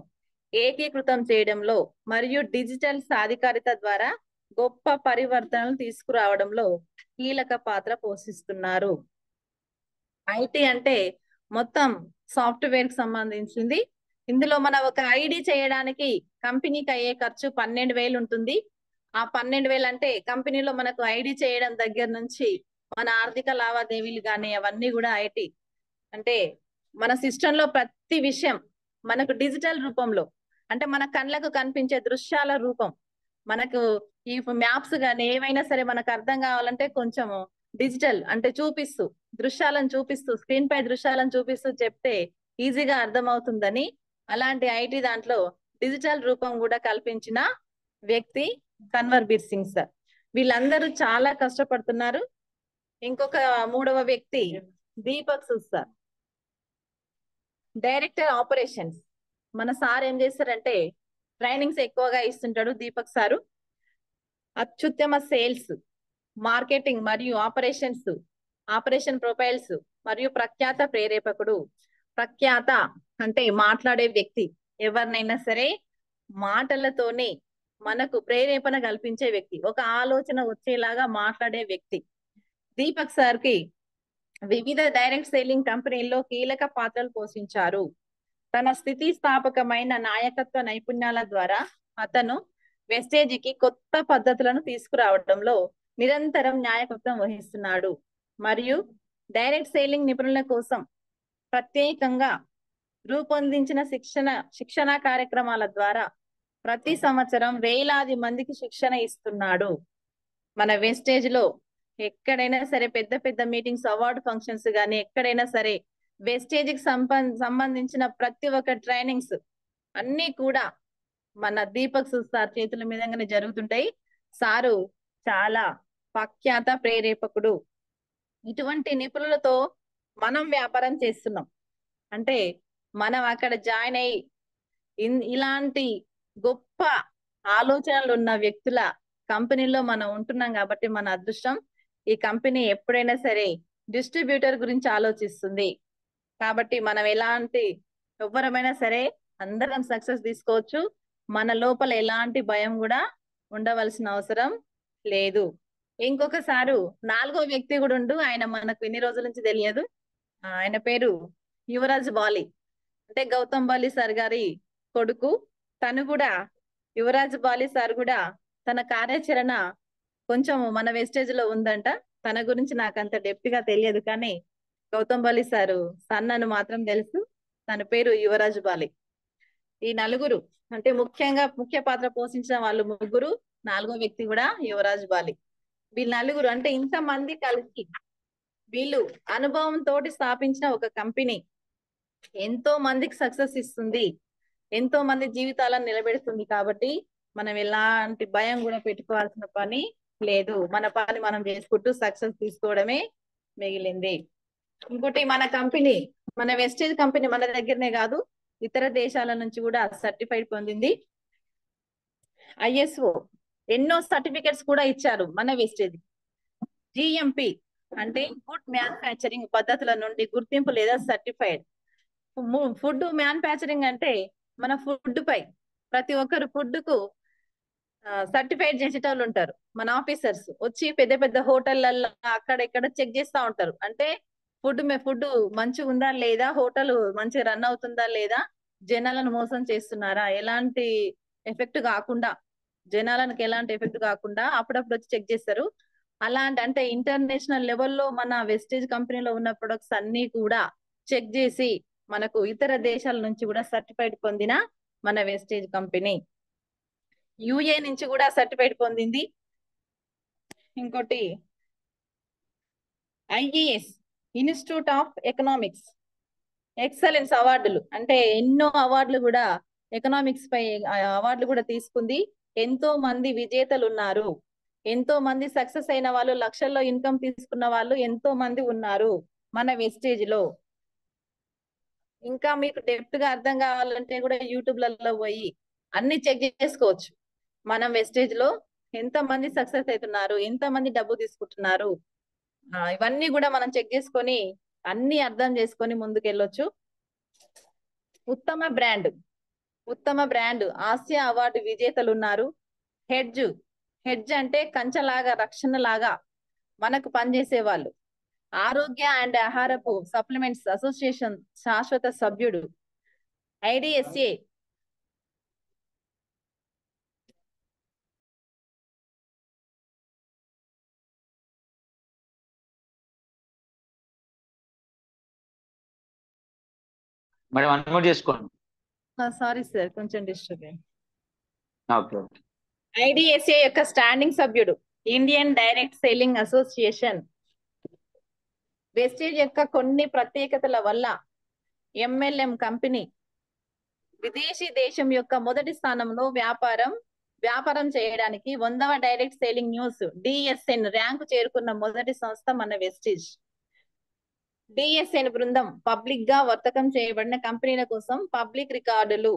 Speaker 2: ఏకీకృతం చేయడంలో మరియు డిజిటల్ సాధికారిత ద్వారా గొప్ప పరివర్తనలు తీసుకురావడంలో కీలక పాత్ర పోషిస్తున్నారు. ఐటీ అంటే మొత్తం సాఫ్ట్వేర్ కి సంబంధించింది. ఇందులో మన ఒక ఐడి చేయడానికి కంపెనీకి అయ్యే ఖర్చు 12,000 ఉంటుంది. ఆ 12,000 అంటే కంపెనీలో మనకు ఐడి చేయడం దగ్గర నుంచి మన ఆర్థిక లావాదేవీలు కానీ అవన్నీ కూడా ఐటీ అంటే మన సిస్టమ్ లో ప్రతి విషయం మనకు డిజిటల్ రూపంలో, అంటే మన కళ్ళకు కనిపించే దృశ్యాల రూపం, మనకు ఈ మ్యాప్స్ కానీ ఏవైనా సరే మనకు అర్థం కావాలంటే కొంచెం డిజిటల్ అంటే చూపిస్తూ దృశ్యాలను చూపిస్తూ స్క్రీన్ పై దృశ్యాలను చూపిస్తూ చెప్తే ఈజీగా అర్థమవుతుందని అలాంటి ఐటీ దాంట్లో డిజిటల్ రూపం కూడా కల్పించిన వ్యక్తి కన్వర్బీర్ సింగ్ సార్. వీళ్ళందరూ చాలా కష్టపడుతున్నారు. ఇంకొక మూడవ వ్యక్తి Deepak Sood sir, director operations. మన సార్ ఏం చేస్తారంటే ట్రైనింగ్స్ ఎక్కువగా ఇస్తుంటాడు దీపక్ సారు. అత్యుత్తమ సేల్స్, మార్కెటింగ్ మరియు ఆపరేషన్ ప్రొఫైల్స్ మరియు ప్రఖ్యాత ప్రేరేపకుడు. ప్రఖ్యాత అంటే మాట్లాడే వ్యక్తి, ఎవరినైనా సరే మాటలతోనే మనకు ప్రేరేపణ కల్పించే వ్యక్తి, ఒక ఆలోచన వచ్చేలాగా మాట్లాడే వ్యక్తి. దీపక్ సార్ కి వివిధ డైరెక్ట్ సేలింగ్ కంపెనీల్లో కీలక పాత్రలు పోషించారు. తన స్థితిస్థాపకమైన నాయకత్వ నైపుణ్యాల ద్వారా అతను వెస్టేజ్కి కొత్త పద్ధతులను తీసుకురావడంలో నిరంతరం నాయకత్వం వహిస్తున్నాడు మరియు డైరెక్ట్ సేలింగ్ నిపుణుల కోసం ప్రత్యేకంగా రూపొందించిన శిక్షణ కార్యక్రమాల ద్వారా ప్రతి సంవత్సరం వేలాది మందికి శిక్షణ ఇస్తున్నాడు. మన వెస్టేజ్ లో ఎక్కడైనా సరే పెద్ద పెద్ద మీటింగ్స్, అవార్డు ఫంక్షన్స్ కానీ ఎక్కడైనా సరే వెస్టేజ్ కి సంబంధించిన ప్రతి ఒక్క ట్రైనింగ్స్ అన్ని కూడా మన దీపక్ సూద్ సార్ చేతుల మీదగానే జరుగుతుంటాయి. సారు చాలా ప్రఖ్యాత ప్రేరేపకుడు. ఇటువంటి నిపుణులతో మనం వ్యాపారం చేస్తున్నాం అంటే మనం అక్కడ జాయిన్ అయ్యి ఇలాంటి గొప్ప ఆలోచనలు ఉన్న వ్యక్తుల కంపెనీలో మనం ఉంటున్నాం కాబట్టి మన అదృష్టం. ఈ కంపెనీ ఎప్పుడైనా సరే డిస్ట్రిబ్యూటర్ గురించి ఆలోచిస్తుంది కాబట్టి మనం ఎవరమైనా సరే అందరం సక్సెస్ తీసుకోవచ్చు. మన లోపల ఎలాంటి భయం కూడా ఉండవలసిన అవసరం లేదు. ఇంకొకసారి 4వ వ్యక్తి కూడా ఉండు, ఆయన మనకు ఇన్ని రోజుల నుంచి తెలియదు. ఆయన పేరు యువరాజ్ బాలి, అంటే గౌతమ్ బాలి సార్ గారి కొడుకు. తను కూడా యువరాజ్ బాలి సార్ కూడా తన కార్యాచరణ కొంచెం మన వెస్టేజ్ లో ఉందంట. తన గురించి నాకు అంత డెప్త్ గా తెలియదు కానీ గౌతమ్ బాలి సారు సన్నను మాత్రం తెలుసు. తన పేరు యువరాజ్ బాలి. ఈ నలుగురు అంటే ముఖ్య పాత్ర పోషించిన వాళ్ళు ముగ్గురు, 4వ వ్యక్తి కూడా యువరాజ్ బాలి. వీళ్ళు నలుగురు అంటే ఇంతమంది కలిసి వీళ్ళు అనుభవం తోటి స్థాపించిన ఒక కంపెనీ ఎంతో మందికి సక్సెస్ ఇస్తుంది, ఎంతో మంది జీవితాలను నిలబెడుతుంది. కాబట్టి మనం ఎలాంటి భయం కూడా పెట్టుకోవాల్సిన పని లేదు. మన పని మనం చేసుకుంటూ సక్సెస్ తీసుకోవడమే మిగిలింది. ఇంకోటి మన కంపెనీ, మన వెస్టేజ్ కంపెనీ మన దగ్గరనే కాదు ఇతర దేశాల నుంచి కూడా సర్టిఫైడ్ పొందింది. ISO ఎన్నో సర్టిఫికెట్స్ కూడా ఇచ్చారు మన వెస్టేజ్. GMP అంటే గుడ్ మ్యానుఫ్యాక్చరింగ్ పద్ధతుల నుండి గుర్తింపు లేదా సర్టిఫైడ్. ఫుడ్ మ్యానుఫ్యాక్చరింగ్ అంటే మన ఫుడ్ పై ప్రతి ఒక్కరు ఫుడ్ కు సర్టిఫైడ్ చేసేటోళ్ళు ఉంటారు. మన ఆఫీసర్స్ వచ్చి పెద్ద పెద్ద హోటళ్లలో అక్కడ ఇక్కడ చెక్ చేస్తా ఉంటారు. అంటే ఫుడ్ మంచిగా ఉందా లేదా, హోటల్ మంచిగా రన్ అవుతుందా లేదా, జనాలను మోసం చేస్తున్నారా, ఎలాంటి ఎఫెక్ట్ కాకుండా, జనాలకు ఎలాంటి ఎఫెక్ట్ కాకుండా అప్పుడప్పుడు వచ్చి చెక్ చేస్తారు. అలాంటి అంటే ఇంటర్నేషనల్ లెవెల్లో మన వెస్టేజ్ కంపెనీలో ఉన్న ప్రొడక్ట్స్ అన్ని కూడా చెక్ చేసి మనకు ఇతర దేశాల నుంచి కూడా సర్టిఫైడ్ పొందిన మన వెస్టేజ్ కంపెనీ. UA నుంచి కూడా సర్టిఫైడ్ పొందింది. ఇంకోటి IES institute of economics excellence అవార్డులు, అంటే ఎన్నో అవార్డులు కూడా ఎకనామిక్స్ పై అవార్డులు కూడా తీసుకుంది. ఎంతో మంది విజేతలు ఉన్నారు, ఎంతో మంది సక్సెస్ అయిన వాళ్ళు, లక్షల్లో ఇన్కమ్ తీసుకున్న వాళ్ళు ఎంతో మంది ఉన్నారు మన వెస్టేజ్ లో. ఇంకా మీకు డెప్త్ గా అర్థం కావాలంటే కూడా యూట్యూబ్లలో పోయి అన్ని చెక్ చేసుకోవచ్చు. మనం వెస్టేజ్ లో ఎంత మంది సక్సెస్ అవుతున్నారు, ఎంత మంది డబ్బు తీసుకుంటున్నారు, ఇవన్నీ కూడా మనం చెక్ చేసుకొని అన్ని అర్థం చేసుకొని ముందుకెళ్ళొచ్చు. ఉత్తమ బ్రాండ్ ఆసియా అవార్డు విజేతలు ఉన్నారు. హెడ్జ్ అంటే కంచలాగా, రక్షణ లాగా మనకు పనిచేసే వాళ్ళు. ఆరోగ్య అండ్ ఆహారపు సప్లిమెంట్స్ అసోసియేషన్ శాశ్వత సభ్యుడు. IDSA
Speaker 1: మేడం అన్మ్యూట్ చేసుకోండి.
Speaker 2: సారీ సార్, కొంచెం డిస్టర్బ్ అయ్యింది.
Speaker 1: ఓకే.
Speaker 2: IDSA యొక్క స్టాండింగ్ సభ్యుడు Indian direct selling association. Vestige యొక్క కొన్ని ప్రత్యేకతల వల్ల MLM కంపెనీ విదేశీ దేశం యొక్క మొదటి స్థానంలో వ్యాపారం చేయడానికి 100వ direct selling news DSN rank చేరుకున్న మొదటి సంస్థ మన వెస్టేజ్. DSN బృందం పబ్లిక్ గా వర్తకం చేయబడిన కంపెనీల కోసం పబ్లిక్ రికార్డులు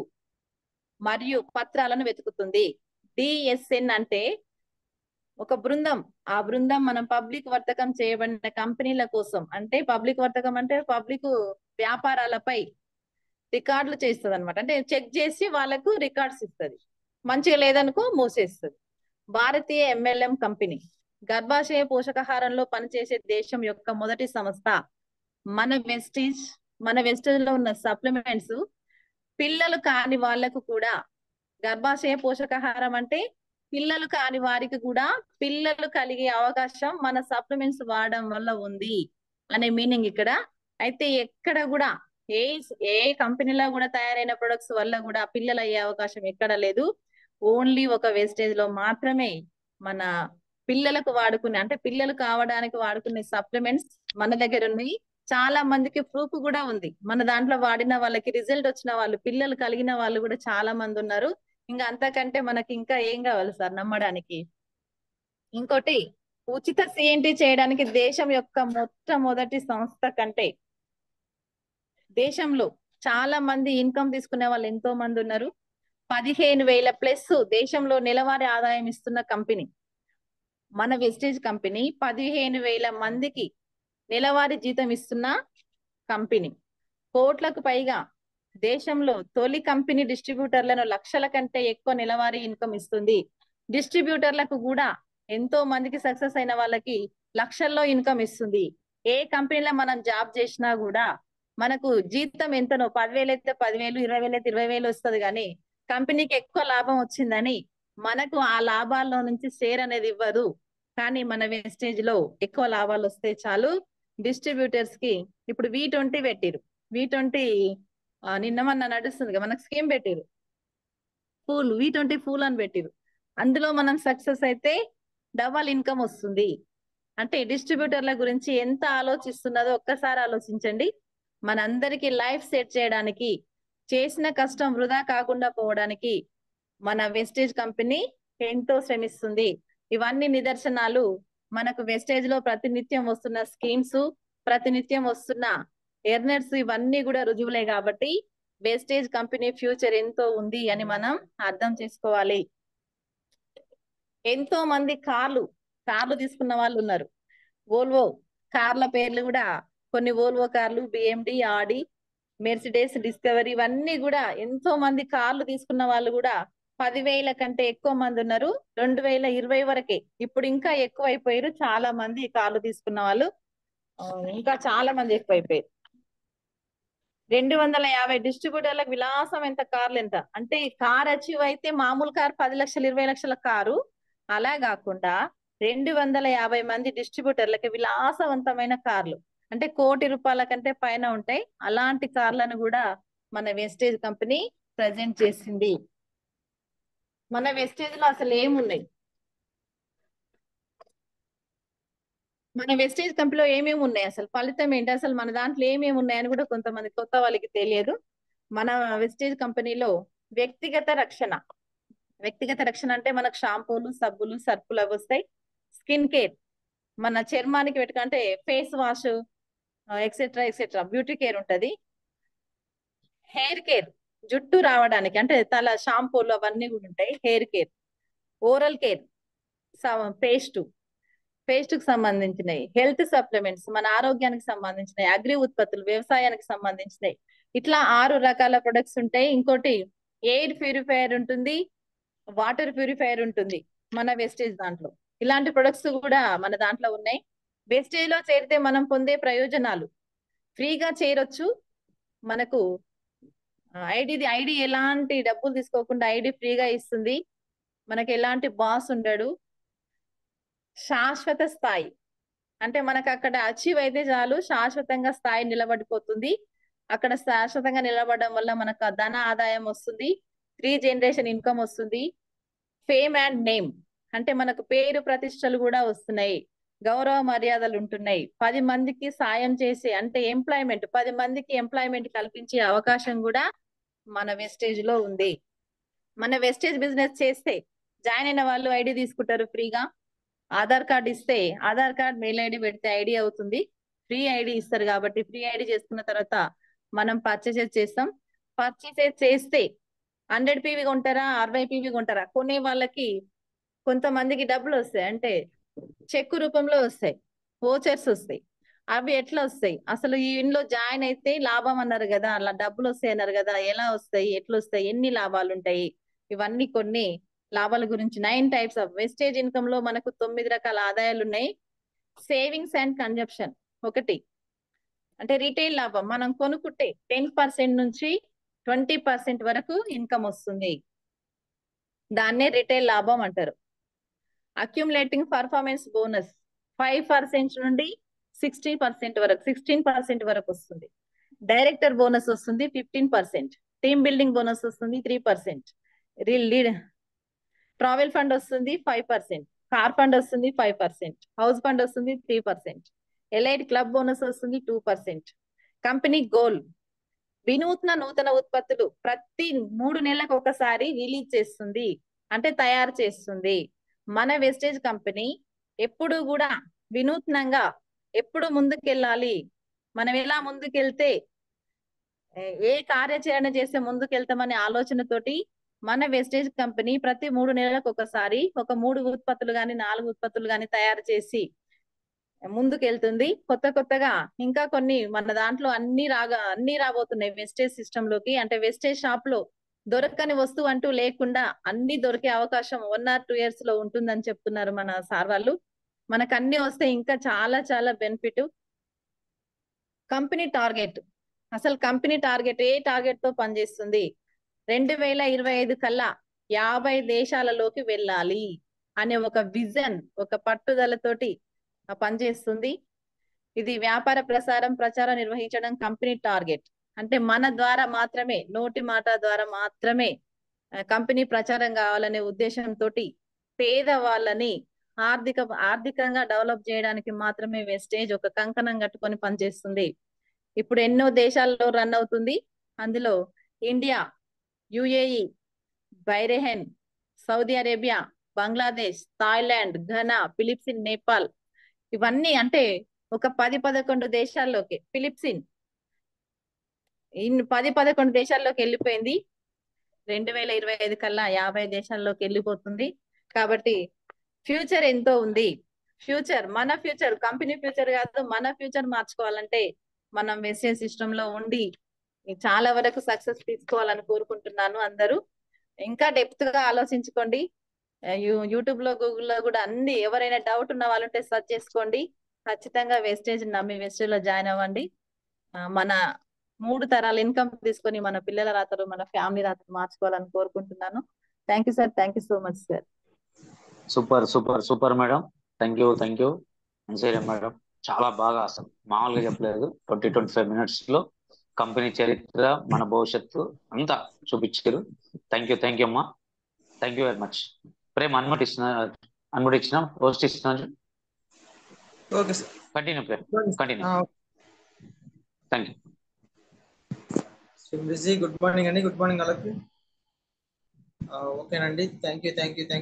Speaker 2: మరియు పత్రాలను వెతుకుతుంది. DSN అంటే ఒక బృందం, ఆ బృందం మనం పబ్లిక్ వర్తకం చేయబడిన కంపెనీల కోసం, అంటే పబ్లిక్ వర్తకం అంటే పబ్లిక్ వ్యాపారాలపై రికార్డులు చేస్తుంది అనమాట. అంటే చెక్ చేసి వాళ్ళకు రికార్డ్స్ ఇస్తుంది, మంచిగా లేదనుకో మూసేస్తుంది. భారతీయ MLM కంపెనీ గర్భాశయ పోషకాహారంలో పనిచేసే దేశం యొక్క మొదటి సంస్థ మన వెస్టేజ్. మన వెస్టేజ్ లో ఉన్న సప్లిమెంట్స్ పిల్లలు కాని వాళ్లకు కూడా, గర్భాశయ పోషకాహారం అంటే పిల్లలు కాని వారికి కూడా పిల్లలు కలిగే అవకాశం మన సప్లిమెంట్స్ వాడడం వల్ల ఉంది అనే మీనింగ్ ఇక్కడ. అయితే ఎక్కడ కూడా ఏ కంపెనీలో కూడా తయారైన ప్రొడక్ట్స్ వల్ల కూడా పిల్లలు అయ్యే అవకాశం ఎక్కడ లేదు. ఓన్లీ ఒక వేస్టేజ్ లో మాత్రమే మన పిల్లలకు వాడుకునే, అంటే పిల్లలు కావడానికి వాడుకునే సప్లిమెంట్స్ మన దగ్గర ఉన్నాయి. చాలా మందికి ప్రూఫ్ కూడా ఉంది. మన దాంట్లో వాడిన వాళ్ళకి రిజల్ట్ వచ్చిన వాళ్ళు, పిల్లలు కలిగిన వాళ్ళు కూడా చాలా మంది ఉన్నారు. ఇంకా అంతకంటే మనకి ఇంకా ఏం కావాలి సార్ నమ్మడానికి. ఇంకోటి ఉచిత CNT చేయడానికి దేశం యొక్క మొట్టమొదటి సంస్థ కంటే దేశంలో చాలా మంది ఇన్కమ్ తీసుకునే వాళ్ళు ఎంతో మంది ఉన్నారు. 15,000 ప్లస్ దేశంలో నెలవారీ ఆదాయం ఇస్తున్న కంపెనీ మన వెస్టేజ్ కంపెనీ. 15,000 మందికి నెలవారీ జీతం ఇస్తున్న కంపెనీ. కోట్లకు పైగా దేశంలో తొలి కంపెనీ డిస్ట్రిబ్యూటర్లను లక్షల కంటే ఎక్కువ నెలవారీ ఇన్కమ్ ఇస్తుంది. డిస్ట్రిబ్యూటర్లకు కూడా ఎంతో మందికి సక్సెస్ అయిన వాళ్ళకి లక్షల్లో ఇన్కమ్ ఇస్తుంది. ఏ కంపెనీలో మనం జాబ్ చేసినా కూడా మనకు జీతం ఎంతనో 10,000 అయితే 10,000, 20,000 అయితే 20,000 వస్తుంది. కానీ కంపెనీకి ఎక్కువ లాభం వచ్చిందని మనకు ఆ లాభాల్లో నుంచి షేర్ అనేది ఇవ్వదు. కానీ మన వెస్టేజ్ లో ఎక్కువ లాభాలు వస్తే చాలు డిస్ట్రిబ్యూటర్స్ కి. ఇప్పుడు V20 పెట్టిరు, V20 నిన్న మొన్న నడుస్తుంది మనకు స్కీమ్ పెట్టిరు, V20 ఫూల్ అని పెట్టిరు. అందులో మనం సక్సెస్ అయితే డబల్ ఇన్కమ్ వస్తుంది. అంటే డిస్ట్రిబ్యూటర్ల గురించి ఎంత ఆలోచిస్తున్నదో ఒక్కసారి ఆలోచించండి. మనందరికీ లైఫ్ సెట్ చేయడానికి, చేసిన కష్టం వృధా కాకుండా పోవడానికి మన వెస్టేజ్ కంపెనీ ఎంతో శ్రమిస్తుంది. ఇవన్నీ నిదర్శనాలు మనకు వెస్టేజ్ లో ప్రతినిత్యం వస్తున్న స్కీమ్స్, ప్రతినిత్యం వస్తున్న ఎర్నర్స్, ఇవన్నీ కూడా రుజువులే కాబట్టి వెస్టేజ్ కంపెనీ ఫ్యూచర్ ఎంతో ఉంది అని మనం అర్థం చేసుకోవాలి. ఎంతో మంది కార్లు తీసుకున్న వాళ్ళు ఉన్నారు. వోల్వో కార్ల పేర్లు కూడా కొన్ని వోల్వో కార్లు, బిఎండి, ఆడి, మెర్సిడెస్, డిస్కవరీ, ఇవన్నీ కూడా ఎంతో మంది కార్లు తీసుకున్న వాళ్ళు కూడా 10,000 కంటే ఎక్కువ మంది ఉన్నారు. 2020 వరకే. ఇప్పుడు ఇంకా ఎక్కువ అయిపోయారు. చాలా మంది కార్లు తీసుకున్న వాళ్ళు ఇంకా చాలా మంది ఎక్కువైపోయారు. 250 డిస్ట్రిబ్యూటర్లకు విలాసం ఎంత, కార్లు ఎంత అంటే, కార్ అచీవ్ అయితే మామూలు కార్ 10 లక్షలు 20 లక్షల కారు, అలా కాకుండా 250 మంది డిస్ట్రిబ్యూటర్లకి విలాసవంతమైన కార్లు అంటే ₹1,00,00,000 కంటే పైన ఉంటాయి. అలాంటి కార్లను కూడా మన వెస్టేజ్ కంపెనీ ప్రజెంట్ చేసింది. మన వెస్టేజ్ లో అసలు ఏమున్నాయి, మన వెస్టేజ్ కంపెనీలో ఏమేమి ఉన్నాయి, అసలు ఫలితం ఏంటి, అసలు మన దాంట్లో ఏమేమి ఉన్నాయని కూడా కొంతమంది కొత్త వాళ్ళకి తెలియదు. మన వెస్టేజ్ కంపెనీలో వ్యక్తిగత రక్షణ అంటే మనకు షాంపూలు, సబ్బులు, సర్పులు అవి వస్తాయి. స్కిన్ కేర్, మన చర్మానికి పెట్టుకుంటే face wash, etcetera beauty care ఉంటది. హెయిర్ కేర్, జుట్టు రావడానికి అంటే తల షాంపూలు అవన్నీ కూడా ఉంటాయి. Hair care, oral care, paste కు సంబంధించినవి, హెల్త్ సప్లిమెంట్స్ మన ఆరోగ్యానికి సంబంధించినవి, అగ్రి ఉత్పత్తులు వ్యవసాయానికి సంబంధించినవి, ఇట్లా 6 రకాల ప్రొడక్ట్స్ ఉంటాయి. ఇంకోటి ఎయిర్ ప్యూరిఫైయర్ ఉంటుంది, వాటర్ ప్యూరిఫైయర్ ఉంటుంది మన వెస్టేజ్ దాంట్లో. ఇలాంటి ప్రొడక్ట్స్ కూడా మన దాంట్లో ఉన్నాయి. వెస్టేజ్ లో చేరితే మనం పొందే ప్రయోజనాలు: ఫ్రీగా చేరొచ్చు, మనకు ఐడి ఎలాంటి డబ్బులు తీసుకోకుండా ఐడి ఫ్రీగా ఇస్తుంది, మనకి ఎలాంటి బాస్ ఉండడు, శాశ్వత స్థాయి అంటే మనకు అక్కడ అచీవ్ అయితే చాలు, శాశ్వతంగా స్థాయి నిలబడిపోతుంది. అక్కడ శాశ్వతంగా నిలబడడం వల్ల మనకు ధన ఆదాయం వస్తుంది, 3 జనరేషన్ ఇన్కమ్ వస్తుంది. ఫేమ్ అండ్ నేమ్ అంటే మనకు పేరు ప్రతిష్టలు కూడా వస్తున్నాయి, గౌరవ మర్యాదలు ఉంటున్నాయి. 10 మందికి సాయం చేసే అంటే ఎంప్లాయ్మెంట్, 10 మందికి ఎంప్లాయ్మెంట్ కల్పించే అవకాశం కూడా మన వెస్టేజ్ లో ఉంది. మన వెస్టేజ్ బిజినెస్ చేస్తే జాయిన్ అయిన వాళ్ళు ఐడి తీసుకుంటారు ఫ్రీగా. ఆధార్ కార్డు ఇస్తే ఆధార్ కార్డ్, మెయిల్ ఐడి పెడితే ఐడి అవుతుంది. ఫ్రీ ఐడి ఇస్తారు కాబట్టి ఫ్రీ ఐడి చేసుకున్న తర్వాత మనం పర్చేసెస్ చేస్తాం. పర్చేసెస్ చేస్తే 100 పీవీ కొంటారా, 60 పీవీ కొంటారా, కొనే వాళ్ళకి కొంతమందికి డబ్బులు వస్తాయి, అంటే చెక్ రూపంలో వస్తాయి, వోచర్స్ వస్తాయి. అవి ఎట్లా వస్తాయి, అసలు ఈ ఇంట్లో జాయిన్ అయితే లాభం అన్నారు కదా, అలా డబ్బులు వస్తాయి అన్నారు కదా, ఎలా వస్తాయి, ఎట్లా వస్తాయి, ఎన్ని లాభాలు ఉంటాయి, ఇవన్నీ కొన్ని లాభాల గురించి. 9 టైప్స్ ఆఫ్ వెస్టేజ్ ఇన్కమ్ లో మనకు 9 రకాల ఆదాయాలు ఉన్నాయి. సేవింగ్స్ అండ్ కన్జంప్షన్ ఒకటి, అంటే రిటైల్ లాభం, మనం కొనుక్కుంటే 10% నుంచి 20% వరకు ఇన్కమ్ వస్తుంది, దాన్నే రిటైల్ లాభం అంటారు. అక్యుములేటింగ్ పర్ఫార్మెన్స్ బోనస్ 5% నుండి 16% వరకు వస్తుంది. డైరెక్టర్ బోనస్ వస్తుంది 15%, టీమ్ బిల్డింగ్ బోనస్ వస్తుంది 3%, ట్రావెల్ ఫండ్ వస్తుంది 5%, కార్ ఫండ్ వస్తుంది 5%, హౌస్ ఫండ్ వస్తుంది 3%, ఎలైట్ క్లబ్ బోనస్ వస్తుంది 2%. కంపెనీ గోల్, నూతన ఉత్పత్తులు ప్రతి 3 నెలలకు ఒకసారి రిలీజ్ చేస్తుంది, అంటే తయారు చేస్తుంది. మన వెస్టేజ్ కంపెనీ ఎప్పుడు కూడా వినూత్నంగా ఎప్పుడు ముందుకెళ్ళాలి, మనం ఎలా ముందుకెళ్తే ఏ కార్యాచరణ చేస్తే ముందుకెళ్తామనే ఆలోచనతోటి మన వెస్టేజ్ కంపెనీ ప్రతి 3 నెలలకు ఒకసారి ఒక 3 ఉత్పత్తులు గాని 4 ఉత్పత్తులు గాని తయారు చేసి ముందుకెళ్తుంది. కొత్తగా ఇంకా కొన్ని మన దాంట్లో అన్ని రాబోతున్నాయి వెస్టేజ్ సిస్టమ్ లోకి. అంటే వెస్టేజ్ షాప్ లో దొరకని వస్తువు అంటూ లేకుండా అన్ని దొరికే అవకాశం 1 or 2 years లో ఉంటుందని చెప్తున్నారు మన సార్ వాళ్ళు. మనకు అన్ని వస్తే ఇంకా చాలా చాలా బెనిఫిట్. కంపెనీ టార్గెట్, అసలు కంపెనీ టార్గెట్ ఏ టార్గెట్ తో పనిచేస్తుంది, 2025 కల్లా 50 దేశాలలోకి వెళ్ళాలి అనే ఒక విజన్, ఒక పట్టుదలతోటి పనిచేస్తుంది. ఇది వ్యాపార ప్రచారం నిర్వహించడం కంపెనీ టార్గెట్. అంటే మన ద్వారా మాత్రమే, నోటి మాట ద్వారా మాత్రమే కంపెనీ ప్రచారం కావాలనే ఉద్దేశంతో పేదవాళ్ళని ఆర్థికంగా డెవలప్ చేయడానికి మాత్రమే వెస్టేజ్ ఒక కంకణం కట్టుకొని పనిచేస్తుంది. ఇప్పుడు ఎన్నో దేశాల్లో రన్ అవుతుంది, అందులో India, UAE, Bahrain, Saudi Arabia, Bangladesh, Thailand, Ghana, Philippines, Nepal, ఇవన్నీ అంటే ఒక 10-11 దేశాల్లోకి ఫిలిప్పిన్ ఇన్ని 10-11 దేశాల్లోకి వెళ్ళిపోయింది. 2025 కల్లా 50 దేశాల్లోకి వెళ్ళిపోతుంది. కాబట్టి ఫ్యూచర్ ఎంతో ఉంది. మన ఫ్యూచర్ కంపెనీ ఫ్యూచర్ కాదు, మన ఫ్యూచర్ మార్చుకోవాలంటే మనం వెస్టర్న్ సిస్టమ్ లో ఉండి చాలా వరకు సక్సెస్ తీసుకోవాలని కోరుకుంటున్నాను. అందరూ ఇంకా డెప్త్ గా ఆలోచించుకోండి. యూట్యూబ్ లో, గూగుల్లో కూడా అన్ని ఎవరైనా డౌట్ ఉన్న వాళ్ళంటే సెర్చ్ చేసుకోండి. ఖచ్చితంగా వెస్టేజ్ నమ్మి వెస్టేజ్ లో జాయిన్ అవ్వండి. మన 3 తరాల ఇన్కమ్ తీసుకొని మన పిల్లల రాతలు, మన ఫ్యామిలీ రాతలు మార్చుకోవాలని కోరుకుంటున్నాను. Thank you sir. Thank you so much sir.
Speaker 1: Super super super madam. Thank you మంచిగా మేడం. చాలా బాగా, అసలు మామూలుగా చెప్పలేదు. 20-25 మినిట్స్ లో కంపెనీ చరిత్ర, మన భవిష్యత్తు అంతా చూపించారు. థ్యాంక్ యూ అమ్మా. Thank you very much. Prem unmute ఇచ్చిన పోస్ట్ ఇస్తున్నాను.
Speaker 3: Okay sir,
Speaker 1: continue Prem, continue. Thank you.
Speaker 3: బిజీ గుడ్ మార్నింగ్ అండి. గుడ్ మార్నింగ్ వాళ్ళకి. ఓకేనండి. Thank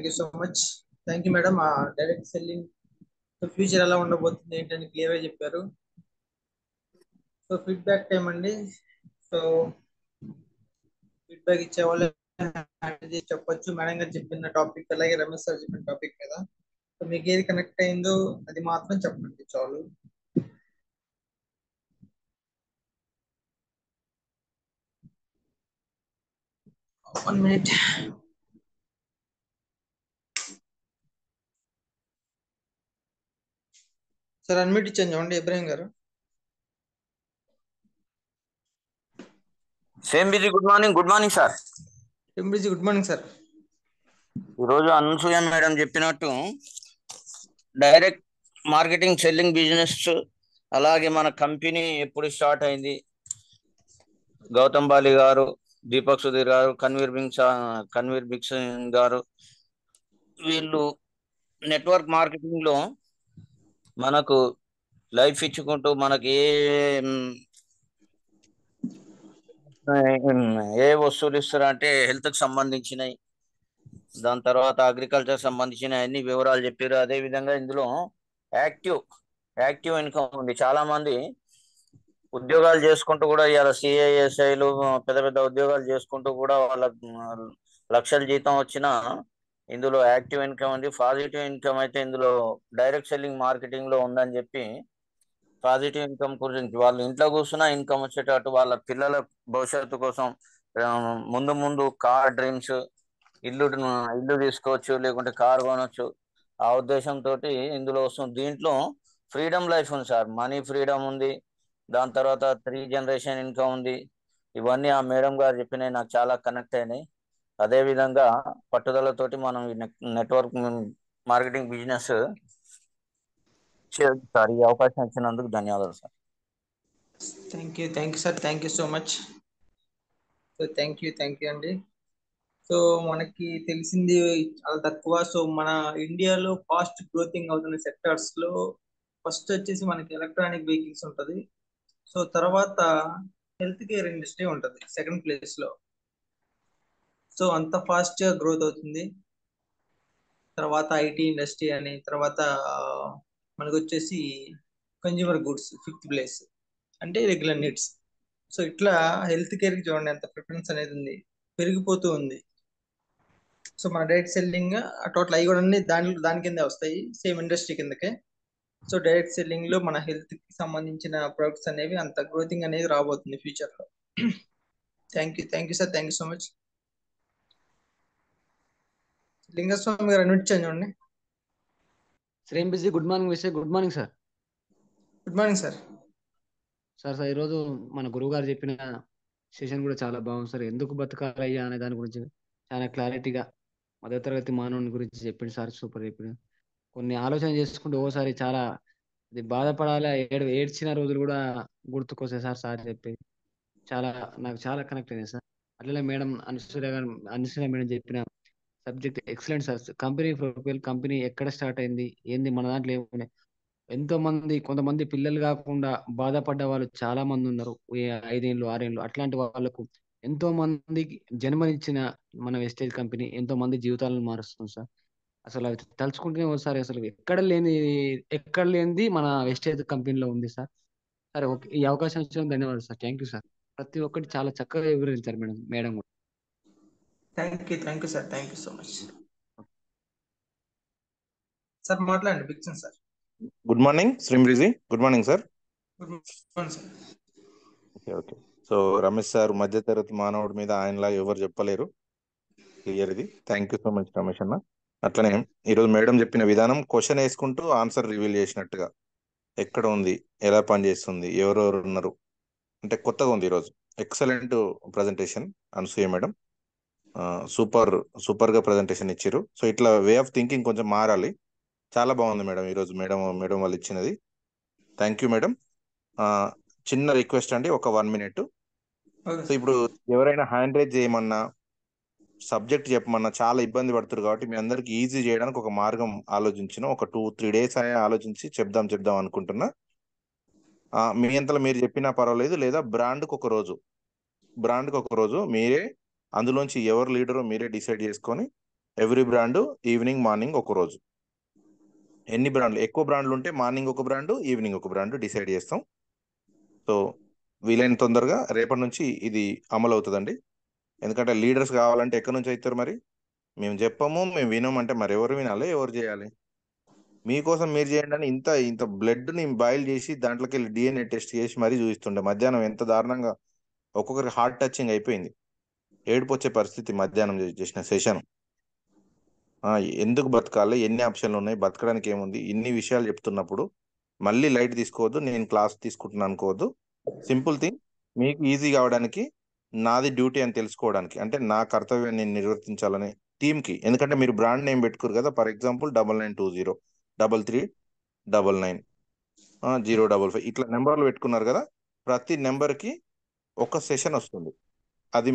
Speaker 3: you so much. Thank you madam. Direct selling future ఎలా ఉండబోతుంది ఏంటని క్లియర్గా చెప్పారు. సో ఫీడ్బ్యాక్ టైం అండి. సో ఫీడ్బ్యాక్ ఇచ్చే వాళ్ళు చెప్పొచ్చు. మేడం గారు చెప్పిన టాపిక్, అలాగే రమేష్ సార్ చెప్పిన టాపిక్ మీద సో మీకు ఏది కనెక్ట్ అయిందో అది మాత్రం చెప్పండి చాలు. One minute. సార్ అన్మ్యూట్ ఇచ్చాను చూడండి ఇబ్రాహిం గారు.
Speaker 4: Same busy good morning sir.
Speaker 3: Same busy good morning sir.
Speaker 4: ఈరోజు అనసూయ మేడం చెప్పినట్టు డైరెక్ట్ మార్కెటింగ్ సెల్లింగ్ బిజినెస్, అలాగే మన కంపెనీ ఎప్పుడు స్టార్ట్ అయింది, గౌతమ్ బాలి గారు, దీపక్ సుధీర్ గారు, కన్వీర్ బిక్స్ గారు, వీళ్ళు నెట్వర్క్ మార్కెటింగ్ లో మనకు లైఫ్ ఇచ్చుకుంటూ మనకి ఏ వస్తువులు ఇస్తారు అంటే హెల్త్ కి సంబంధించినవి, దాని తర్వాత అగ్రికల్చర్ సంబంధించిన అన్ని వివరాలు చెప్పారు. అదే విధంగా ఇందులో యాక్టివ్ ఇన్కమ్ ఉంది. చాలా మంది ఉద్యోగాలు చేసుకుంటూ కూడా ఇవాళ సిఐఎస్ఐలు పెద్ద పెద్ద ఉద్యోగాలు చేసుకుంటూ కూడా వాళ్ళ లక్షల జీతం వచ్చినా ఇందులో యాక్టివ్ ఇన్కమ్ ఉంది. పాజిటివ్ ఇన్కమ్ అయితే ఇందులో డైరెక్ట్ సెల్లింగ్ మార్కెటింగ్ లో ఉందని చెప్పి పాజిటివ్ ఇన్కమ్ గురించి వాళ్ళు ఇంట్లో కూర్చున్నా ఇన్కమ్ వచ్చేటట్టు, వాళ్ళ పిల్లల భవిష్యత్తు కోసం ముందు కార్ డ్రీమ్స్, ఇల్లు తీసుకోవచ్చు, లేకుంటే కార్ కొనవచ్చు, ఆ ఉద్దేశంతో ఇందులో వస్తుంది. దీంట్లో ఫ్రీడమ్ లైఫ్ ఉంది సార్. మనీ ఫ్రీడమ్ ఉంది. దాని తర్వాత 3 జనరేషన్ ఇన్కమ్ ఉంది. ఇవన్నీ ఆ మేడం గారు చెప్పినవి నాకు చాలా కనెక్ట్ అయినాయి. అదే విధంగా పట్టుదలతోటి మనం ఈ నెట్వర్క్ మార్కెటింగ్ బిజినెస్ సార్. ఈ అవకాశం ఇచ్చినందుకు ధన్యవాదాలు sir.
Speaker 3: Thank you sir. Thank you so much. So thank you అండి. సో మనకి తెలిసింది చాలా తక్కువ. సో మన ఇండియాలో ఫాస్ట్ గ్రోతింగ్ అవుతున్న సెక్టార్స్ లో ఫస్ట్ వచ్చేసి మనకి ఎలక్ట్రానిక్ వెహికల్స్ ఉంటుంది. సో తర్వాత హెల్త్ కేర్ ఇండస్ట్రీ ఉంటుంది సెకండ్ ప్లేస్ లో. సో అంత ఫాస్ట్ గా గ్రోత్ అవుతుంది. తర్వాత ఐటీ ఇండస్ట్రీ అని, తర్వాత మనకు వచ్చేసి కన్జ్యూమర్ గుడ్స్ ఫిఫ్త్ ప్లేస్, అంటే రెగ్యులర్ నీడ్స్. సో ఇట్లా హెల్త్ కేర్ కి చూడండి ఎంత ప్రిఫరెన్స్ అనేది ఉంది, పెరిగిపోతూ ఉంది. సో మన డైరెక్ట్ సెల్లింగ్ టోటల్ అవి కూడా అన్ని దాని కిందే వస్తాయి, సేమ్ ఇండస్ట్రీ కిందకే. సో డైరెక్ట్ సెల్లింగ్ లో మన హెల్త్ కి సంబంధించిన ప్రొడక్ట్స్ అనేవి అంత గ్రోతింగ్ అనేది రాబోతుంది ఫ్యూచర్ లో. Thank you sir. Thank you so much. Lingaswamy గారు అన్నిటించాను చూడండి.
Speaker 5: శ్రేమ్ బిజీ గుడ్ మార్నింగ్ విషయ్. Good morning sir.
Speaker 3: Good morning sir.
Speaker 5: Sir ఈరోజు మన గురువు గారు చెప్పిన సెషన్ కూడా చాలా బాగుంది సార్. ఎందుకు బతకాలయ్యా అనే దాని గురించి చాలా క్లారిటీగా మధ్యతరగతి మానవుని గురించి చెప్పింది సార్. సూపర్ చెప్పింది. కొన్ని ఆలోచన చేసుకుంటూ ఓసారి చాలా ఇది బాధపడాలి, ఏడ్చిన రోజులు కూడా గుర్తుకొస్తాయి సార్ చెప్పేది. నాకు చాలా కనెక్ట్ అయింది సార్. అట్లనే మేడం అనుసూయ మేడం చెప్పిన సబ్జెక్ట్ ఎక్సలెంట్ సార్. కంపెనీ ఎక్కడ స్టార్ట్ అయింది, ఏంది, మన దాంట్లో ఏమున్నాయి, కొంతమంది పిల్లలు కాకుండా బాధపడ్డ వాళ్ళు చాలా మంది ఉన్నారు. 5 ఏళ్ళు 6 ఏళ్ళు అట్లాంటి వాళ్ళకు ఎంతో మందికి జన్మనిచ్చిన మన వెస్టేజ్ కంపెనీ ఎంతో మంది జీవితాలను మారుస్తుంది సార్. అసలు అవి తలుచుకుంటేనే ఒకసారి అసలు ఎక్కడ లేనిది మన వెస్టేజ్ కంపెనీలో ఉంది సార్. సరే ఓకే. ఈ అవకాశం ఇచ్చినందుకు ధన్యవాదాలు సార్. Thank you sir. ప్రతి ఒక్కటి చాలా చక్కగా వివరించారు మేడం కూడా.
Speaker 3: Thank you sir, thank you so much. Sir మాట్లాడండి, బిక్సన్ సార్.
Speaker 6: గుడ్ మార్నింగ్ శ్రీమ్రిజీ. Good morning sir.
Speaker 3: Good morning sir.
Speaker 6: Okay. So Ramesh sir మధ్యతరగతి మానవుడి మీద ఆయనలా ఎవరు చెప్పలేరు. క్లియర్ ఇది. Thank you so much Ramesh అన్న. అట్లనే ఈరోజు మేడం చెప్పిన విధానం క్వశ్చన్ వేసుకుంటూ ఆన్సర్ రివీల్ చేసినట్టుగా ఎక్కడ ఉంది, ఎలా పనిచేస్తుంది, ఎవరెవరు ఉన్నారు అంటే కొత్తగా ఉంది ఈరోజు. Excellent presentation Anasuya madam. సూపర్గా ప్రజెంటేషన్ ఇచ్చారు. సో ఇట్లా వే ఆఫ్ థింకింగ్ కొంచెం మారాలి. చాలా బాగుంది మేడం ఈరోజు మేడం వాళ్ళు ఇచ్చినది. Thank you madam. చిన్న రిక్వెస్ట్ అండి, ఒక 1 minute. సో ఇప్పుడు ఎవరైనా హ్యాండ్ రైజ్ చేయమన్నా సబ్జెక్ట్ చెప్పమన్నా చాలా ఇబ్బంది పడుతున్నారు కాబట్టి మీ అందరికి ఈజీ చేయడానికి ఒక మార్గం ఆలోచించిన ఒక 2-3 days ఆలోచించి చెప్దాం అనుకుంటున్నా. మీ అంతలో మీరు చెప్పినా పర్వాలేదు, లేదా బ్రాండ్కి ఒక రోజు మీరే అందులోంచి ఎవరు లీడరో మీరే డిసైడ్ చేసుకొని ఎవ్రీ బ్రాండ్ ఈవినింగ్ మార్నింగ్ ఒక రోజు, ఎన్ని బ్రాండ్లు ఎక్కువ బ్రాండ్లు ఉంటే మార్నింగ్ ఒక బ్రాండ్ ఈవినింగ్ ఒక బ్రాండ్ డిసైడ్ చేస్తాం. సో వీలైన తొందరగా రేపటి నుంచి ఇది అమలు అవుతుందండి. ఎందుకంటే లీడర్స్ కావాలంటే ఎక్కడి నుంచి అవుతారు మరి? మేము చెప్పము, మేము వినమంటే మరి ఎవరు వినాలి, ఎవరు చేయాలి? మీకోసం మీరు చేయండి అని ఇంత బ్లడ్ని బాయిల్ చేసి దాంట్లోకి వెళ్ళి DNA టెస్ట్ చేసి మరీ చూపిస్తుండే. మధ్యాహ్నం ఎంత దారుణంగా ఒక్కొక్కరికి హార్ట్ టచింగ్ అయిపోయింది. ఏడుపు వచ్చే పరిస్థితి మధ్యాహ్నం చేసిన సెషన్. ఎందుకు బతకాలి, ఎన్ని ఆప్షన్లు ఉన్నాయి, బతకడానికి ఏముంది, ఇన్ని విషయాలు చెప్తున్నప్పుడు మళ్ళీ లైట్ తీసుకోవద్దు, నేను క్లాస్ తీసుకుంటున్నాను అనుకోవద్దు. సింపుల్ థింగ్, మీకు ఈజీ కావడానికి, నాది డ్యూటీ అని తెలుసుకోవడానికి, అంటే నా కర్తవ్యాన్ని నేను నిర్వర్తించాలని టీంకి. ఎందుకంటే మీరు బ్రాండ్ నేమ్ పెట్టుకోరు కదా. ఫర్ ఎగ్జాంపుల్ 9920 3399 055 ఇట్లా నెంబర్లు పెట్టుకున్నారు కదా. ప్రతి నెంబర్కి ఒక సెషన్ వస్తుంది. అది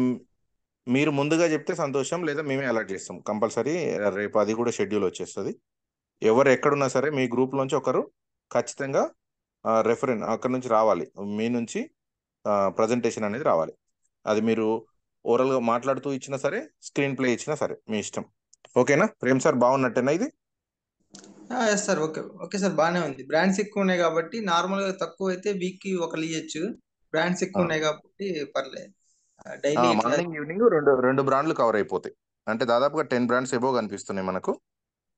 Speaker 6: మీరు ముందుగా చెప్తే సంతోషం, లేదా మేమే అలర్ట్ చేస్తాం కంపల్సరీ. రేపు అది కూడా షెడ్యూల్ వచ్చేస్తుంది. ఎవరు ఎక్కడున్నా సరే మీ గ్రూప్ నుంచి ఒకరు ఖచ్చితంగా రెఫరెన్ అక్కడ నుంచి రావాలి, మీ నుంచి ప్రజెంటేషన్ అనేది రావాలి. అది మీరు ఓరల్గా మాట్లాడుతూ ఇచ్చినా సరే, స్క్రీన్ ప్లే ఇచ్చినా సరే, మీ ఇష్టం. ఓకేనా ప్రేమ్ సార్? బాగున్నట్టేనా ఇది?
Speaker 3: ఎస్ సార్, ఓకే సార్, బాగానే ఉంది. బ్రాండ్స్ ఎక్కువ ఉన్నాయి కాబట్టి నార్మల్గా తక్కువ అయితే వీక్కి ఒకరు ఇవ్వచ్చు. బ్రాండ్స్ ఎక్కువ ఉన్నాయి కాబట్టి పర్లేదు. డైలీ
Speaker 6: మార్నింగ్ ఈవినింగ్ రెండు బ్రాండ్లు కవర్ అయిపోతాయి. అంటే దాదాపుగా 10 బ్రాండ్స్ ఎబో కనిపిస్తున్నాయి మనకు.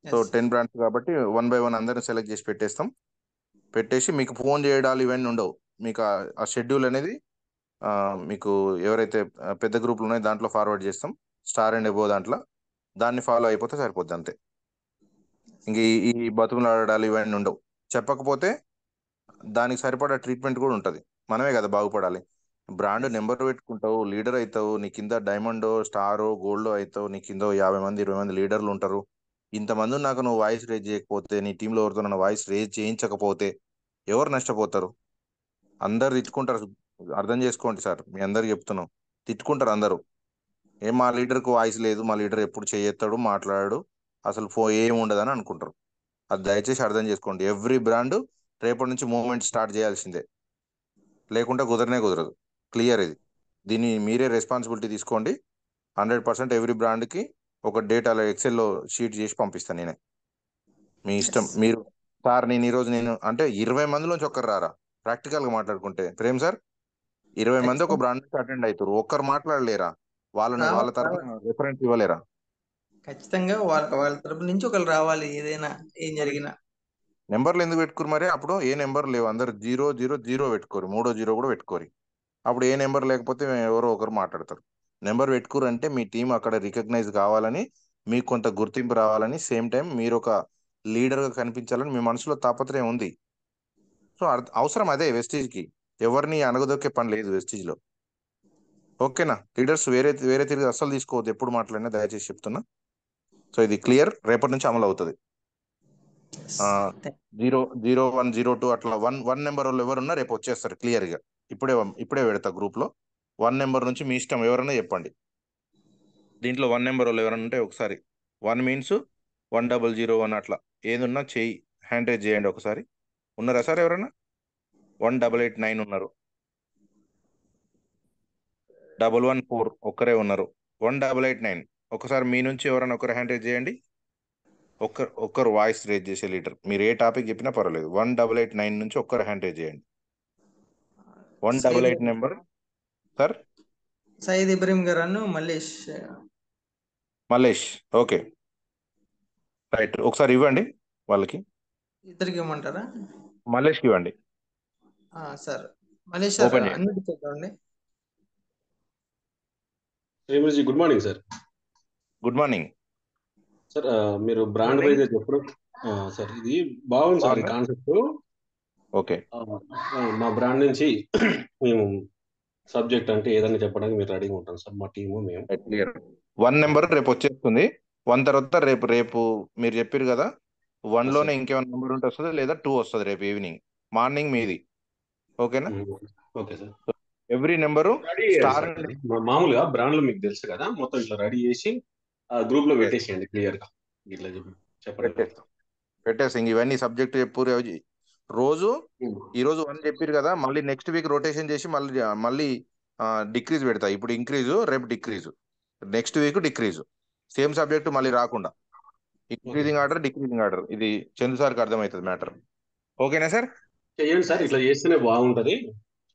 Speaker 6: సో 10 బ్రాండ్స్ కాబట్టి 1 by 1 అందరిని సెలెక్ట్ చేసి పెట్టేసి మీకు ఫోన్ చేయడాలు ఇవన్నీ ఉండవు. మీకు ఆ షెడ్యూల్ అనేది మీకు ఎవరైతే పెద్ద గ్రూపులు ఉన్నాయో దాంట్లో ఫార్వర్డ్ చేస్తాం, స్టార్ అండ్ ఎబో దాంట్లో. దాన్ని ఫాలో అయిపోతే సరిపోద్ది అంతే. ఇంక ఈ బతుకులు ఆడాలి ఇవన్నీ ఉండవు. చెప్పకపోతే దానికి సరిపడా ట్రీట్మెంట్ కూడా ఉంటుంది. మనమే కదా బాగుపడాలి. బ్రాండ్ నెంబర్ పెట్టుకుంటావు, లీడర్ అవుతావు, నీ కింద డైమండో స్టారో గోల్డో అవుతావు, నీ కింద 50 మంది 20 మంది లీడర్లు ఉంటారు. ఇంతమంది నాకు నువ్వు వాయిస్ రేజ్ చేయకపోతే, నీ టీంలో ఎవరితో నన్ను వాయిస్ రేజ్ చేయించకపోతే ఎవరు నష్టపోతారు? అందరు తిట్టుకుంటారు. అర్థం చేసుకోండి సార్, మీ అందరికి చెప్తున్నాం, తిట్టుకుంటారు అందరూ. మా లీడర్కి వాయిస్ లేదు, మా లీడర్ ఎప్పుడు చేయెత్తాడు, మాట్లాడాడు, అసలు ఏమి ఉండదని అనుకుంటారు. అది దయచేసి అర్థం చేసుకోండి. ఎవ్రీ బ్రాండ్ రేపటి నుంచి మూవ్మెంట్ స్టార్ట్ చేయాల్సిందే, లేకుంటే కుదరదు. క్లియర్ ఇది. దీన్ని మీరే రెస్పాన్సిబిలిటీ తీసుకోండి. 100% ఎవ్రీ బ్రాండ్కి ఒక డేటాలో ఎక్సెల్లో షీట్ చేసి పంపిస్తాను నేనే. మీ ఇష్టం. మీరు సార్ నేను ఈరోజు అంటే 20 మందిలోంచి ఒక్కరు రారా? ప్రాక్టికల్గా మాట్లాడుకుంటే ప్రేమ్ సార్, 20 మంది ఒక బ్రాండ్ నుంచి అటెండ్ అవుతారు, ఒక్కరు మాట్లాడలేరా? వాళ్ళ తరఫున రిఫరెన్స్ ఇవ్వలేరా?
Speaker 3: ఖచ్చితంగా వాళ్ళ తరపు నుంచి ఒకరు రావాలి, ఏదైనా ఏం జరిగినా.
Speaker 6: నెంబర్లు ఎందుకు పెట్టుకోరు మరి? అప్పుడు ఏ నెంబర్ లేవు, అందరు 000 పెట్టుకోరు, 3 కూడా పెట్టుకోరు. అప్పుడు ఏ నెంబర్ లేకపోతే ఎవరో ఒకరు మాట్లాడతారు. నెంబర్ పెట్టుకోరు అంటే మీ టీం అక్కడ రికగ్నైజ్ కావాలని, మీకు కొంత గుర్తింపు రావాలని, సేమ్ టైం మీరు ఒక లీడర్గా కనిపించాలని మీ మనసులో తాపత్రయం ఉంది. సో అవసరం అదే వెస్టీజ్కి. ఎవరిని అనగదొక్కే పని లేదు వెస్టీజ్లో. ఓకేనా? లీడర్స్ వేరే తిరిగి అస్సలు తీసుకోవద్దు, ఎప్పుడు మాట్లాడినా దయచేసి చెప్తున్నా. సో ఇది క్లియర్, రేపటి నుంచి అమలు అవుతుంది. 00102 అట్లా 1 నెంబర్ వాళ్ళు ఎవరున్నా రేపు వచ్చేస్తారు క్లియర్గా. ఇప్పుడే పెడతా గ్రూప్లో. 1 నెంబర్ నుంచి మీ ఇష్టం, ఎవరన్నా చెప్పండి. దీంట్లో 1 నెంబర్ వాళ్ళు ఎవరన్నా ఉంటే ఒకసారి 1 మీన్స్ 1001 అట్లా ఏదున్నా చేయి, హ్యాండ్ రైజ్ చేయండి ఒకసారి. ఉన్నారా సార్ ఎవరన్నా? 1889 ఉన్నారు. 114 ఒక్కరే ఉన్నారు. 1889 ఒకసారి మీ నుంచి ఎవరైనా ఒకరు హ్యాండ్ రేజ్ చేయండి. ఒక్కరు వాయిస్ రేజ్ చేసే లీడర్, మీరు ఏ టాపిక్ చెప్పినా పర్వాలేదు. 1889 నుంచి ఒక్కరు హ్యాండ్ రేజ్ చేయండి. 188 నెంబర్ సార్.
Speaker 3: సయీద్ ఇబ్రహీం గారు
Speaker 6: మల్లేష్. ఓకే రైట్, ఒకసారి ఇవ్వండి వాళ్ళకి.
Speaker 3: ఇద్దరికి ఇవ్వమంటారా?
Speaker 6: మల్లేష్కి ఇవ్వండి.
Speaker 3: సార్ మల్లేష్ సార్
Speaker 6: ఓపెన్ చేయండి.
Speaker 3: అన్నిటి చూద్దామండి.
Speaker 7: శ్రీమతి good morning sir.
Speaker 6: Good morning
Speaker 7: sir మీరు బ్రాండ్ వైజ్ చెప్పడం సార్ ఇది బాగుంది సార్ ఈ కాన్సెప్ట్.
Speaker 6: ఓకే,
Speaker 7: మా బ్రాండ్ నుంచి మేము సబ్జెక్ట్ అంటే ఏదైనా చెప్పడానికి మీరు రెడీగా ఉంటాం సార్, మా టీము మేము.
Speaker 6: 1 నెంబర్ రేపు వచ్చేస్తుంది. 1 తర్వాత రేపు మీరు చెప్పారు కదా, 1 లోనే ఇంకేమైనా నెంబర్ ఉంటే వస్తుంది, లేదా 2 వస్తుంది రేపు ఈవినింగ్. మార్నింగ్ మీది, ఓకేనా?
Speaker 7: Okay sir.
Speaker 6: Every number star
Speaker 7: మామూలుగా బ్రాండ్ లో మీకు తెలుసు కదా, మొత్తం ఇట్లా రెడీ చేసి గ్రూప్ లో పెట్టేసేయండి క్లియర్ గా. ఇట్లా చెప్పండి
Speaker 6: పెట్టేసి ఇవన్నీ సబ్జెక్ట్ చెప్పు. రోజు ఈరోజు 1 చెప్పారు కదా, మళ్ళీ నెక్స్ట్ వీక్ రొటేషన్ చేసి మళ్ళీ డిక్రీజ్ పెడతా. ఇప్పుడు ఇంక్రీజు, రేపు డిక్రీజు, నెక్స్ట్ వీక్ డిక్రీజు. సేమ్ సబ్జెక్ట్ మళ్ళీ రాకుండా ఇంక్రీజింగ్ ఆర్డర్ డిక్రీజింగ్ ఆర్డర్. ఇది చందు సార్కి అర్థమవుతుంది మ్యాటర్. ఓకేనా సార్?
Speaker 7: చేయండి సార్, ఇట్లా చేస్తేనే బాగుంటది.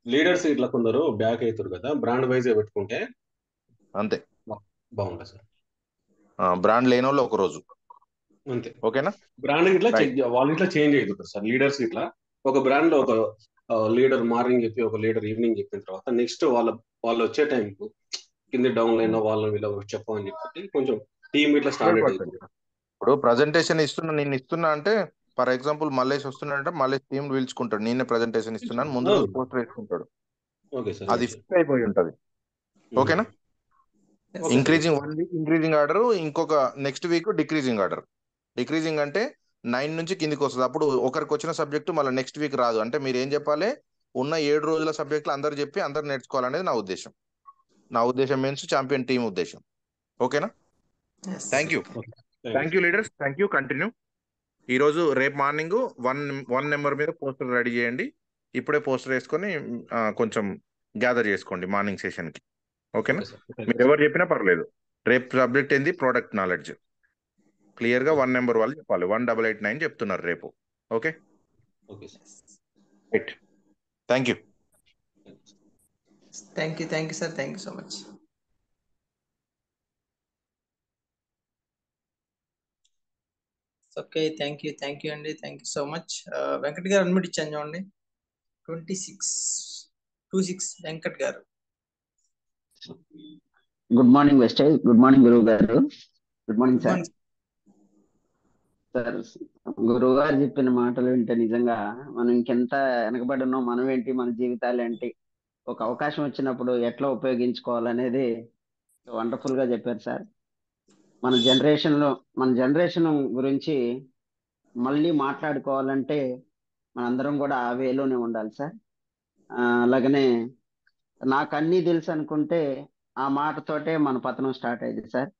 Speaker 7: లీడర్స్ ఇట్లా కొందరు బ్యాక్ అవుతారు కదా, బ్రాండ్ వైజ్ పెట్టుకుంటే
Speaker 6: అంతే
Speaker 7: బాగుంటుంది సార్.
Speaker 6: బ్రాండ్ లేని వాళ్ళు ఒక రోజు
Speaker 7: అంతే,
Speaker 6: ఓకేనా?
Speaker 7: బ్రాండ్ ఇట్లా వాళ్ళు ఇట్లా చేంజ్ అవుతుంది సార్. లీడర్స్ ఇట్లా ఒక బ్రాండ్ లో ఒక లీడర్ మార్నింగ్ చెప్పి ఒక లీడర్ ఈవినింగ్ చెప్పిన తర్వాత నెక్స్ట్ వాళ్ళు వచ్చే టైంకు కింద డౌన్ అయిన వాళ్ళని వీళ్ళు చెప్పమని చెప్పి కొంచెం టీమ్ ఇట్లా స్టాండర్డ్ అవుతుంది.
Speaker 6: ఇప్పుడు ప్రజెంటేషన్ నేను ఇస్తున్నా అంటే, ఫర్ ఎగ్జాంపుల్ మల్లేష్ వస్తున్నా అంటే మల్లేష్ టీం పిలుచుకుంటాడు, నేనే ప్రజెంటేషన్ ఇస్తున్నాను ముందు పోస్టర్ వేసుకుంటాడు.
Speaker 7: ఓకే సార్,
Speaker 6: అది ఫిక్స్ అయిపోయి ఉంటది. ఓకేనా? ఇంక్రీజింగ్ 1 వీక్ ఇంక్రీజింగ్ ఆర్డర్, ఇంకొక next week decreasing order. Decreasing అంటే 9 నుంచి కిందికి వస్తుంది. అప్పుడు ఒకరికి వచ్చిన సబ్జెక్టు మళ్ళీ నెక్స్ట్ వీక్ రాదు. అంటే మీరు ఏం చెప్పాలి, ఉన్న 7 రోజుల సబ్జెక్టులు అందరు చెప్పి అందరు నేర్చుకోవాలనేది నా ఉద్దేశం. మీన్స్ ఛాంపియన్ టీం ఉద్దేశం. ఓకేనా? Thank you leaders, thank you. Continue. ఈరోజు రేపు మార్నింగ్ 1 నెంబర్ మీద పోస్టర్ రెడీ చేయండి. ఇప్పుడే పోస్టర్ వేసుకొని కొంచెం గ్యాదర్ చేసుకోండి మార్నింగ్ సెషన్కి. ఓకేనా? మీరు ఎవరు చెప్పినా పర్లేదు. రేపు సబ్జెక్ట్ ఏంది, ప్రోడక్ట్ నాలెడ్జ్. క్లియర్గా 1 నెంబర్ వాళ్ళు చెప్పాలి. 1889 చెప్తున్నారు రేపు. Okay right, thank you.
Speaker 3: Thank you sir, thank you so much. Okay, thank you అండి, thank you so much. Venkat గారు అడ్మిట్ ఇచ్చాను చూడండి. 26 వెంకట్ గారు.
Speaker 8: గుడ్ మార్నింగ్ వెస్టేజ్. గుడ్ మార్నింగ్ గురువు గారు. Good morning sir. సార్ గురువు గారు చెప్పిన మాటలు వింటే నిజంగా మనం ఇంకెంత వెనకబడి ఉన్నాం, మనం ఏంటి, మన జీవితాలు ఏంటి, ఒక అవకాశం వచ్చినప్పుడు ఎట్లా ఉపయోగించుకోవాలనేది వండర్ఫుల్ గా చెప్పారు సార్. మన జనరేషన్ గురించి మళ్ళీ మాట్లాడుకోవాలంటే మనందరం కూడా ఆ వేలోనే ఉండాలి సార్. అలాగనే నాకు అన్నీ తెలుసు అనుకుంటే ఆ మాటతోటే మన పతనం స్టార్ట్ అయింది సార్.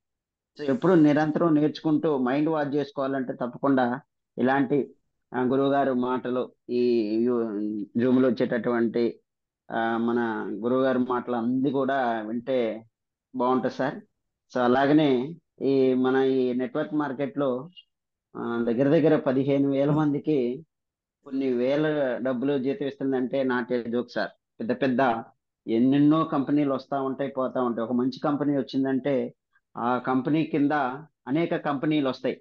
Speaker 8: సో ఎప్పుడు నిరంతరం నేర్చుకుంటూ మైండ్ వాష్ చేసుకోవాలంటే తప్పకుండా ఇలాంటి గురువు గారు మాటలు, ఈ జూమ్లో వచ్చేటటువంటి మన గురువు గారి మాటలు అన్ని కూడా వింటే బాగుంటుంది సార్. సో అలాగనే మన ఈ నెట్వర్క్ మార్కెట్లో దగ్గర దగ్గర 15,000 మందికి కొన్ని వేల డబ్బులు జీతం ఇస్తుందంటే నాట్ ఏ జోక్ సార్. పెద్ద పెద్ద ఎన్నెన్నో కంపెనీలు వస్తూ ఉంటాయి, పోతా ఉంటాయి. ఒక మంచి కంపెనీ వచ్చిందంటే ఆ కంపెనీ కింద అనేక కంపెనీలు వస్తాయి.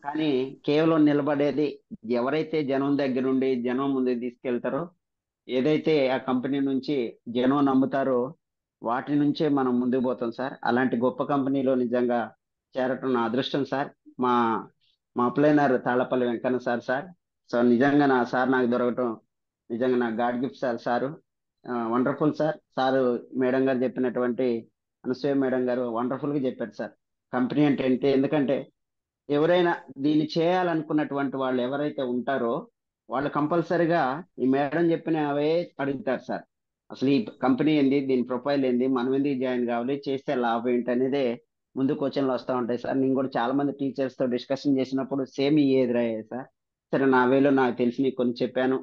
Speaker 8: కానీ కేవలం నిలబడేది ఎవరైతే జనం దగ్గరుండి జనం ముందుకు తీసుకెళ్తారో, ఏదైతే ఆ కంపెనీ నుంచి జనం నమ్ముతారో వాటి నుంచే మనం ముందుకు పోతాం సార్. అలాంటి గొప్ప కంపెనీలో నిజంగా చేరటం నా అదృష్టం సార్. మా అప్లైనర్ తాళపల్లి వెంకన్న సార్. సో నిజంగా నాకు దొరకటం నిజంగా నా God gift sir. Wonderful sir madam గారు చెప్పినటువంటి అనసూయ మేడం గారు వండర్ఫుల్ గా చెప్పారు సార్. కంపెనీ అంటే ఏంటి, ఎందుకంటే ఎవరైనా దీన్ని చేయాలనుకున్నటువంటి వాళ్ళు ఎవరైతే ఉంటారో వాళ్ళు కంపల్సరిగా ఈ మేడం చెప్పిన అవే అడుగుతారు సార్. అసలు ఈ కంపెనీ ఏంది, దీని ప్రొఫైల్ ఏంది, మనం ఎందుకు జాయిన్ కావాలి, చేస్తే లాభం ఏంటి అనేదే ముందు క్వశ్చన్లు వస్తూ ఉంటాయి సార్. నేను కూడా చాలా మంది టీచర్స్ తో డిస్కషన్ చేసినప్పుడు సేమ్ ఈ ఎదురయ్యాయి సార్. సరే నా వేలో నాకు తెలిసి కొన్ని చెప్పాను.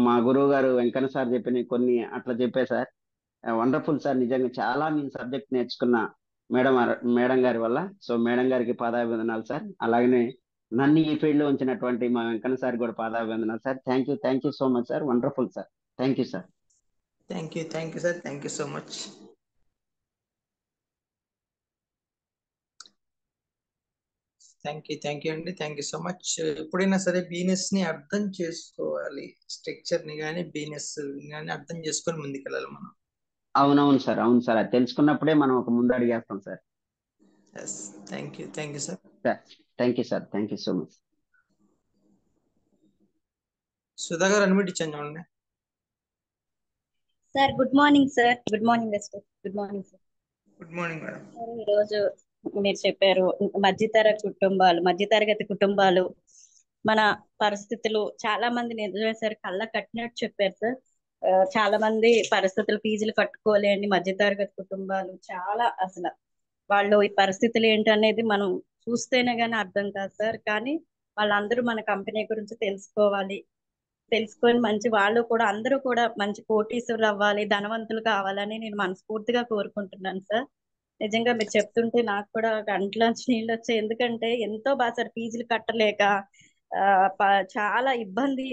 Speaker 8: మా గురువు గారు వెంకన్న సార్ చెప్పిన కొన్ని అట్లా చెప్పే సార్. Wonderful sir. నిజంగా చాలా మీ సబ్జెక్ట్ నేర్చుకున్న మేడం గారి వల్ల. సో మేడం గారికి పాదాభివందనాలు సార్. అలాగనే నన్ను ఈ ఫీల్డ్ లో ఉంచినటువంటి మా వెంకన్న సార్ కూడా పాదాభివందనాలు sir. Thank you so much sir. Wonderful sir. Thank you sir.
Speaker 3: Thank you sir. Thank you so much. Thank you అండి. Thank you so much. ఎప్పుడైనా సరే బిజినెస్ ని అర్థం చేసుకోవాలి, స్ట్రక్చర్ ని కానీ బిజినెస్ కానీ అర్థం చేసుకొని ముందుకెళ్ళాలి మనం.
Speaker 8: అవునవును సార్. అవును సార్. అది తెలుసుకున్నప్పుడే మనం ఒక ముందు అడిగేస్తాం sir.
Speaker 3: Thank you sir.
Speaker 8: Thank you sir. Thank you so much.
Speaker 3: Sudha గారు అన్మిట్ ఇచ్చాను చూడండి.
Speaker 9: Sir good morning sir. Good morning sir. Good morning sir.
Speaker 3: Good morning madam.
Speaker 9: ఈరోజు మీరు చెప్పారు మధ్యతరగతి కుటుంబాలు మన పరిస్థితులు చాలా మంది నిజమే సార్, కళ్ళ కట్టినట్టు చెప్పారు సార్. చాలా మంది పరిస్థితులు ఫీజులు కట్టుకోలేని మధ్యతరగతి కుటుంబాలు చాలా అసలు వాళ్ళు ఈ పరిస్థితులు ఏంటనేది మనం చూస్తేనే గానీ అర్థం కాదు సార్. కానీ వాళ్ళందరూ మన కంపెనీ గురించి తెలుసుకొని మంచి వాళ్ళు కూడా అందరూ కూడా మంచి కోటీశ్వరులు అవ్వాలి, ధనవంతులు కావాలని నేను మనస్ఫూర్తిగా కోరుకుంటున్నాను సార్. నిజంగా మీరు చెప్తుంటే నాకు కూడా కంట్లోంచి నీళ్ళు వచ్చాయి. ఎందుకంటే ఎంతో బాగా సార్ ఫీజులు కట్టలేక చాలా ఇబ్బంది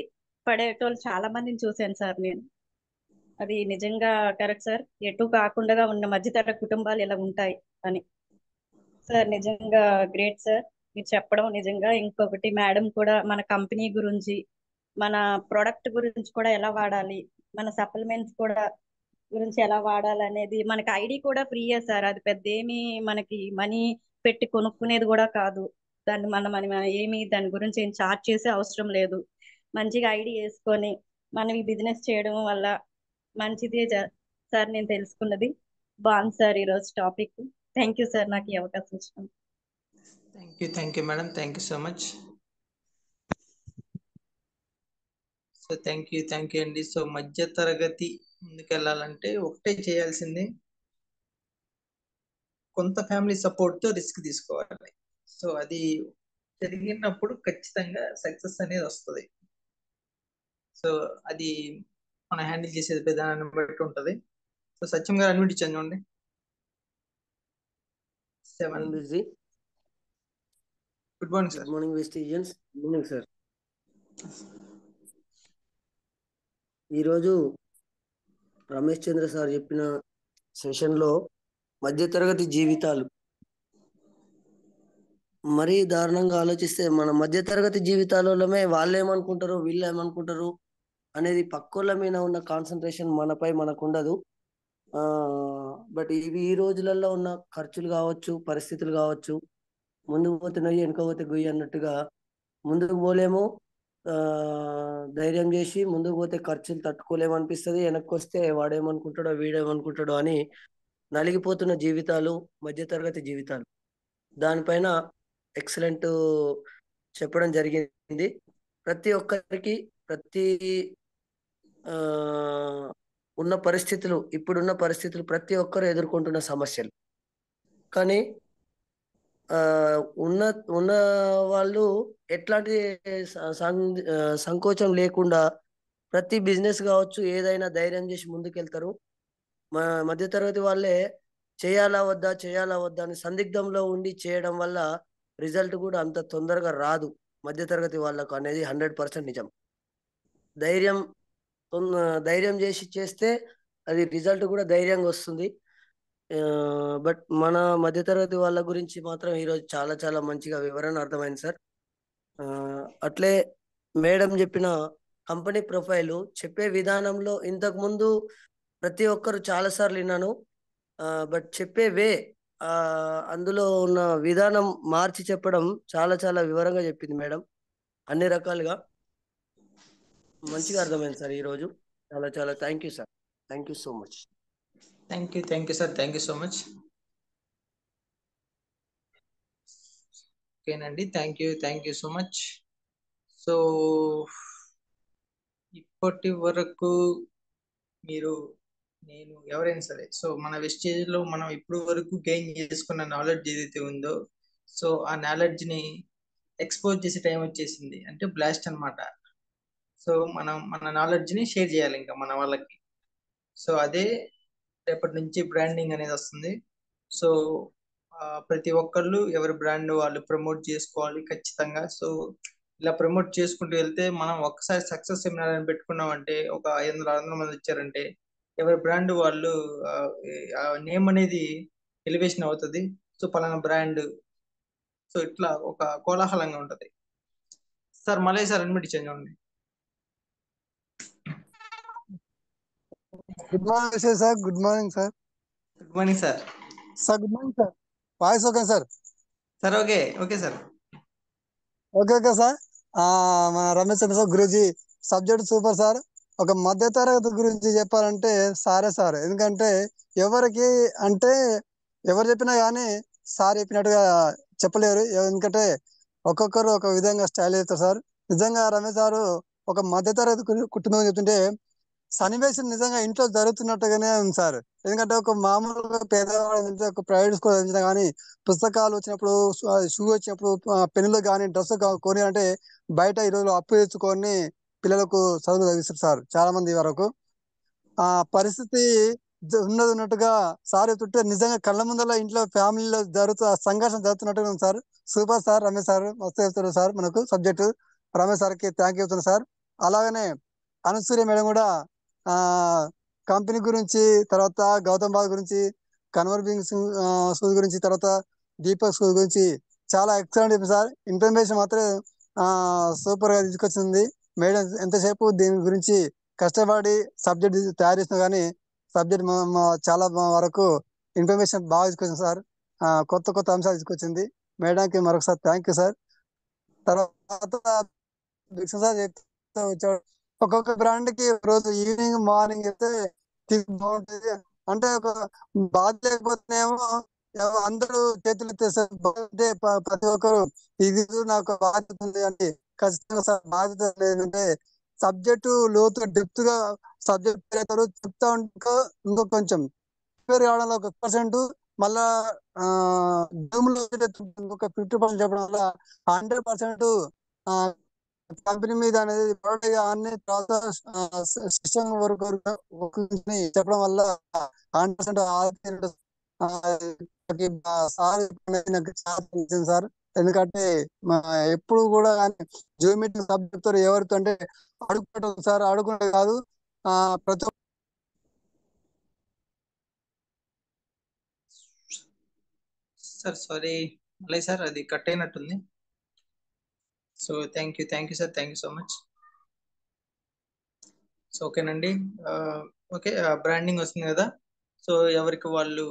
Speaker 9: పడేటోళ్ళు చాలా మందిని చూశాను సార్ నేను. అది నిజంగా కరెక్ట్ సార్. ఎటు కాకుండా ఉన్న మధ్యతరగతి కుటుంబాలు ఇలా ఉంటాయి అని సార్. నిజంగా గ్రేట్ సార్ మీరు చెప్పడం. నిజంగా ఇంకొకటి మేడం కూడా మన కంపెనీ గురించి, మన ప్రొడక్ట్ గురించి కూడా ఎలా వాడాలి, మన సప్లిమెంట్స్ కూడా గురించి ఎలా వాడాలి అనేది మనకి ఐడి కూడా ఫ్రీయే సార్. అది పెద్ద ఏమి మనకి మనీ పెట్టి కొనుక్కునేది కూడా కాదు. దాన్ని మనం ఏమి దాని గురించి ఏం చార్జ్ చేసే అవసరం లేదు. మంచిగా ఐడి వేసుకొని మనం ఈ బిజినెస్ చేయడం వల్ల మంచిదే సార్. నేను తెలుసుకున్నది బాగుంది సార్ ఈరోజు టాపిక్. థ్యాంక్ యూ సార్ నాకు ఈ అవకాశం ఇచ్చాను.
Speaker 3: Thank you madam. Thank you so much. So thank you అండి. సో మధ్య తరగతి ముందుకెళ్ళాలంటే ఒకటే చేయాల్సింది, కొంత ఫ్యామిలీ సపోర్ట్ తో రిస్క్ తీసుకోవాలి. సో అది జరిగినప్పుడు ఖచ్చితంగా సక్సెస్ అనేది వస్తుంది. సో అది మనం హ్యాండిల్ చేసేది విధానాన్ని బట్టి ఉంటది. సో సత్యం గారు అన్మిట్ ఇచ్చాను చూడండి. 7. Good morning sir.
Speaker 10: Good morning వెస్టీజియన్స్. Good morning sir. ఈరోజు రమేష్ చంద్ర సార్ చెప్పిన సెషన్లో మధ్యతరగతి జీవితాలు మరీ దారుణంగా ఆలోచిస్తే మన మధ్యతరగతి జీవితాలలోనే వాళ్ళు ఏమనుకుంటారు వీళ్ళు ఏమనుకుంటారు అనేది పక్కోళ్ళ మీద ఉన్న కాన్సన్ట్రేషన్ మనపై మనకు ఉండదు. బట్ ఇవి ఈ రోజులలో ఉన్న ఖర్చులు కావచ్చు, పరిస్థితులు కావచ్చు, ముందుకు పోతే నొయ్యి వెనుక పోతే గొయ్యి అన్నట్టుగా ముందుకు పోలేము. ధైర్యం చేసి ముందుకు పోతే ఖర్చులు తట్టుకోలేమనిపిస్తుంది. వెనక్కి వస్తే వాడేమనుకుంటాడో వీడేమనుకుంటాడో అని నలిగిపోతున్న జీవితాలు మధ్యతరగతి జీవితాలు. దానిపైన ఎక్సలెంట్ చెప్పడం జరిగింది. ప్రతి ఒక్కరికి ఉన్న పరిస్థితులు, ఇప్పుడున్న పరిస్థితులు ప్రతి ఒక్కరు ఎదుర్కొంటున్న సమస్యలు. కానీ ఉన్న వాళ్ళు ఎట్లాంటి సంకోచం లేకుండా ప్రతి బిజినెస్ కావచ్చు ఏదైనా ధైర్యం చేసి ముందుకెళ్తారు. మధ్యతరగతి వాళ్ళే చేయాలా వద్దా అని సందిగ్ధంలో ఉండి చేయడం వల్ల రిజల్ట్ కూడా అంత తొందరగా రాదు మధ్యతరగతి వాళ్ళకు అనేది 100% నిజం. ధైర్యం చేసి చేస్తే అది రిజల్ట్ కూడా ధైర్యంగా వస్తుంది. బట్ మన మధ్యతరగతి వాళ్ళ గురించి మాత్రం ఈరోజు చాలా చాలా మంచిగా వివరణ అర్థమైంది సార్. అట్లే మేడం చెప్పిన కంపెనీ ప్రొఫైలు చెప్పే విధానంలో ఇంతకు ముందు ప్రతి ఒక్కరు చాలా సార్లు విన్నాను. బట్ చెప్పే అందులో ఉన్న విధానం మార్చి చెప్పడం చాలా చాలా వివరంగా చెప్పింది మేడం. అన్ని రకాలుగా మంచిగా అర్థమైంది సార్ ఈరోజు. చాలా చాలా thank you sir. Thank you so much.
Speaker 3: Thank you sir. Thank you so much. ఓకేనండి. Thank you so much. So ఇప్పటి వరకు నేను ఎవరైనా సరే, సో మన వెస్టేజ్ లో మనం ఇప్పుడు వరకు గెయిన్ చేసుకున్న నాలెడ్జ్ ఏదైతే ఉందో, సో ఆ నాలెడ్జ్ ని ఎక్స్పోజ్ చేసే టైం వచ్చేసింది. అంటే బ్లాస్ట్ అన్నమాట. సో మనం మన నాలెడ్జ్ ని షేర్ చేయాలి ఇంకా మన వాళ్ళకి. సో అదే రేపటి నుంచి బ్రాండింగ్ అనేది వస్తుంది. సో ప్రతి ఒక్కళ్ళు ఎవరి బ్రాండ్ వాళ్ళు ప్రమోట్ చేసుకోవాలి ఖచ్చితంగా. సో ఇలా ప్రమోట్ చేసుకుంటూ వెళ్తే మనం ఒక్కసారి సక్సెస్ సెమినార్ అని పెట్టుకున్నామంటే ఒక 500-600 మంది వచ్చారంటే ఎవరి బ్రాండ్ వాళ్ళు నేమ్ అనేది ఎలివేషన్ అవుతుంది. సో పలానా బ్రాండ్, సో ఇట్లా ఒక కోలాహలంగా ఉంటది. సార్ మళ్ళీ సార్ అడ్మిట్ చేయండి.
Speaker 11: Good morning sir. Good morning sir.
Speaker 3: Good morning sir.
Speaker 11: Sir good morning sir. Voice okay sir?
Speaker 3: Sir okay okay sir.
Speaker 11: Okay okay sir. మన రమేష్ చంద్ర సార్ గురూజీ సబ్జెక్ట్ సూపర్ సార్. ఒక మధ్య తరగతి గురించి చెప్పాలంటే సారే సార్. ఎందుకంటే ఎవరికి అంటే ఎవరు చెప్పినా కానీ సార్ చెప్పినట్టుగా చెప్పలేరు. ఎందుకంటే ఒక్కొక్కరు ఒక విధంగా స్టైల్ చేస్తారు సార్. నిజంగా రమేష్ సారు ఒక మధ్య తరగతి కుటుంబం చెప్తుంటే సన్నివేశం నిజంగా ఇంట్లో జరుగుతున్నట్టుగానే ఉంది సార్. ఎందుకంటే ఒక మామూలుగా పేదవాడు ఒక ప్రైవేట్ స్కూల్ చదివినా కానీ పుస్తకాలు వచ్చినప్పుడు, షూ వచ్చినప్పుడు, పెన్నులు కానీ డ్రెస్ కొని అంటే బయట ఈరోజు అప్పు తెచ్చుకొని పిల్లలకు చదువు చదివిస్తారు సార్ చాలా మంది వరకు. ఆ పరిస్థితి ఉన్నట్టుగా సార్ చెప్తుంటే నిజంగా కళ్ళ ముందర ఇంట్లో ఫ్యామిలీలో సంఘర్షణ జరుగుతున్నట్టుగా ఉంది sir. Super sir Ramesh sir, మస్తు చెప్తారు సార్ మనకు సబ్జెక్టు. రమేష్ సార్కి థ్యాంక్ యూ చెప్తున్నాను సార్. అలాగనే అనుసూర్య మేడం కూడా కంపెనీ గురించి, తర్వాత గౌతమ్ బాద్ గురించి, కన్వర్ బింగ్ స్కూల్ గురించి, తర్వాత దీపక్ స్కూల్ గురించి చాలా ఎక్సలెంట్ చెప్పింది సార్. ఇన్ఫర్మేషన్ మాత్రం సూపర్ గా తీసుకొచ్చింది మేడం. ఎంతసేపు దీని గురించి కష్టపడి సబ్జెక్ట్ తయారు చేసినా కానీ సబ్జెక్ట్ చాలా వరకు ఇన్ఫర్మేషన్ బాగా తీసుకొచ్చింది సార్. కొత్త కొత్త అంశాలు తీసుకొచ్చింది మేడంకి మరొకసారి థ్యాంక్ యూ సార్. తర్వాత సార్ చెప్తా వచ్చాడు ఒక్కొక్క బ్రాండ్ కి రోజు ఈవినింగ్ మార్నింగ్ అయితే బాగుంటుంది. అంటే ఒక బాధ లేకపోతేనేమో అందరూ చేతులు ఎత్తేస్తారు. ప్రతి ఒక్కరు ఇది నాకు బాధ్యత ఉంది అంటే ఖచ్చితంగా సార్ బాధ్యత లేదంటే సబ్జెక్టు లోతు డెప్త్ గా సబ్జెక్ట్ చెప్తా ఉంటే ఇంకో కొంచెం ప్రిపేర్ కావడంలో 1% మళ్ళా జూమ్ లో ఇంకొక 50% చెప్పడం వల్ల 100% కంపెనీ మీద అనేది తర్వాత సిస్టమ్ వరకు చెప్పడం వల్ల 100% సార్. ఎందుకంటే ఎప్పుడు కూడా జూమ్ మీటింగ్ సబ్జెక్ట్ ఎవరితో అంటే అడుగుకుంటాం సార్. అడుగుకుంటే కాదు ప్రతి
Speaker 3: సార్ సారీ మళ్ళీ సార్ అది కట్ అయినట్టుంది. So thank you sir. Thank you so much. So ఓకేనండి. ఓకే బ్రాండింగ్ వస్తుంది కదా. సో ఎవరికి వాళ్ళు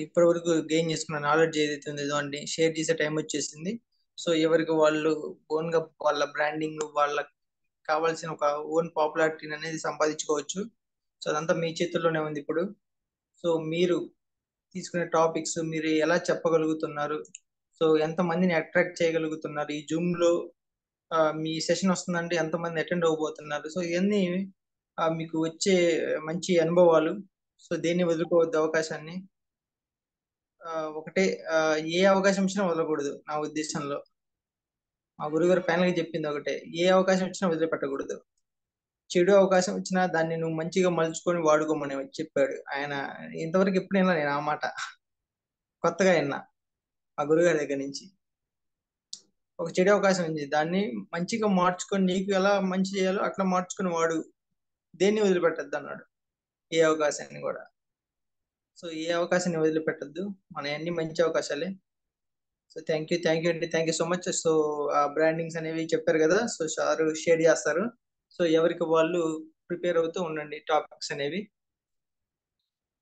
Speaker 3: ఇప్పటి వరకు గెయిన్ చేసుకున్న నాలెడ్జ్ ఏదైతే ఉందో అండి షేర్ చేసే టైం వచ్చేసింది. సో ఎవరికి వాళ్ళు ఓన్ గా వాళ్ళ బ్రాండింగ్ వాళ్ళకి కావాల్సిన ఒక ఓన్ పాపులారిటీని అనేది సంపాదించుకోవచ్చు. సో అదంతా మీ చేతుల్లోనే ఉంది ఇప్పుడు. సో మీరు తీసుకునే టాపిక్స్ మీరు ఎలా చెప్పగలుగుతున్నారు, సో ఎంత మందిని అట్రాక్ట్ చేయగలుగుతున్నారు, ఈ జూమ్ లో మీ సెషన్ వస్తుందంటే ఎంతమంది అటెండ్ అవ్వబోతున్నారు, సో ఇవన్నీ మీకు వచ్చే మంచి అనుభవాలు. సో దేన్ని వదులుకోవద్దు అవకాశాన్ని. ఒకటే ఏ అవకాశం వచ్చినా వదలకూడదు నా ఉద్దేశంలో. మా గురుగారు ఫైనల్ గా చెప్పింది ఒకటే, ఏ అవకాశం వచ్చినా వదిలిపెట్టకూడదు. చెడు అవకాశం వచ్చినా దాన్ని నువ్వు మంచిగా మలుచుకొని వాడుకోమని చెప్పాడు ఆయన. ఇంతవరకు ఎప్పుడు విన్నా నేను ఆ మాట, కొత్తగా విన్నా మా గురుగారి దగ్గర నుంచి. ఒక చెడు అవకాశం ఉంది, దాన్ని మంచిగా మార్చుకొని నీకు ఎలా మంచి చేయాలో అట్లా మార్చుకొని వాడు, దేన్ని వదిలిపెట్టద్దు అన్నాడు, ఏ అవకాశాన్ని కూడా. సో ఏ అవకాశాన్ని వదిలిపెట్టద్దు, మన అన్ని మంచి అవకాశాలే. సో థ్యాంక్ యూ అండి. Thank you so much. So ఆ బ్రాండింగ్స్ అనేవి చెప్పారు కదా, సో సార్ షేర్ చేస్తారు. సో ఎవరికి వాళ్ళు ప్రిపేర్ అవుతూ ఉండండి టాపిక్స్ అనేవి.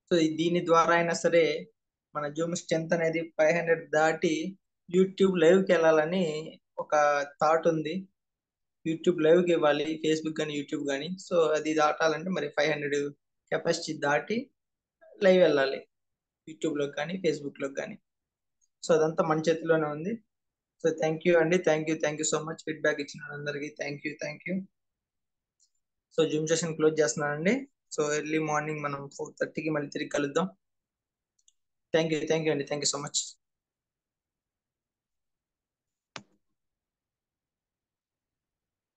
Speaker 3: సో దీని ద్వారా అయినా సరే మన జూమ్ స్ట్రెంత్ అనేది 500 దాటి యూట్యూబ్ లైవ్కి వెళ్ళాలని ఒక థాట్ ఉంది. యూట్యూబ్ లైవ్కి ఇవ్వాలి, ఫేస్బుక్ కానీ యూట్యూబ్ కానీ. సో అది దాటాలంటే మరి 500 కెపాసిటీ దాటి లైవ్ వెళ్ళాలి, యూట్యూబ్లోకి కానీ ఫేస్బుక్లోకి కానీ. సో అదంతా మన చేతిలోనే ఉంది. సో థ్యాంక్ యూ అండి. Thank you so much feedback ఇచ్చిన అందరికీ thank you. So Zoom session close చేస్తున్నానండి. సో ఎర్లీ మార్నింగ్ మనం 4:30కి మళ్ళీ తిరిగి కలుద్దాం. థ్యాంక్ యూ అండి. Thank you so much.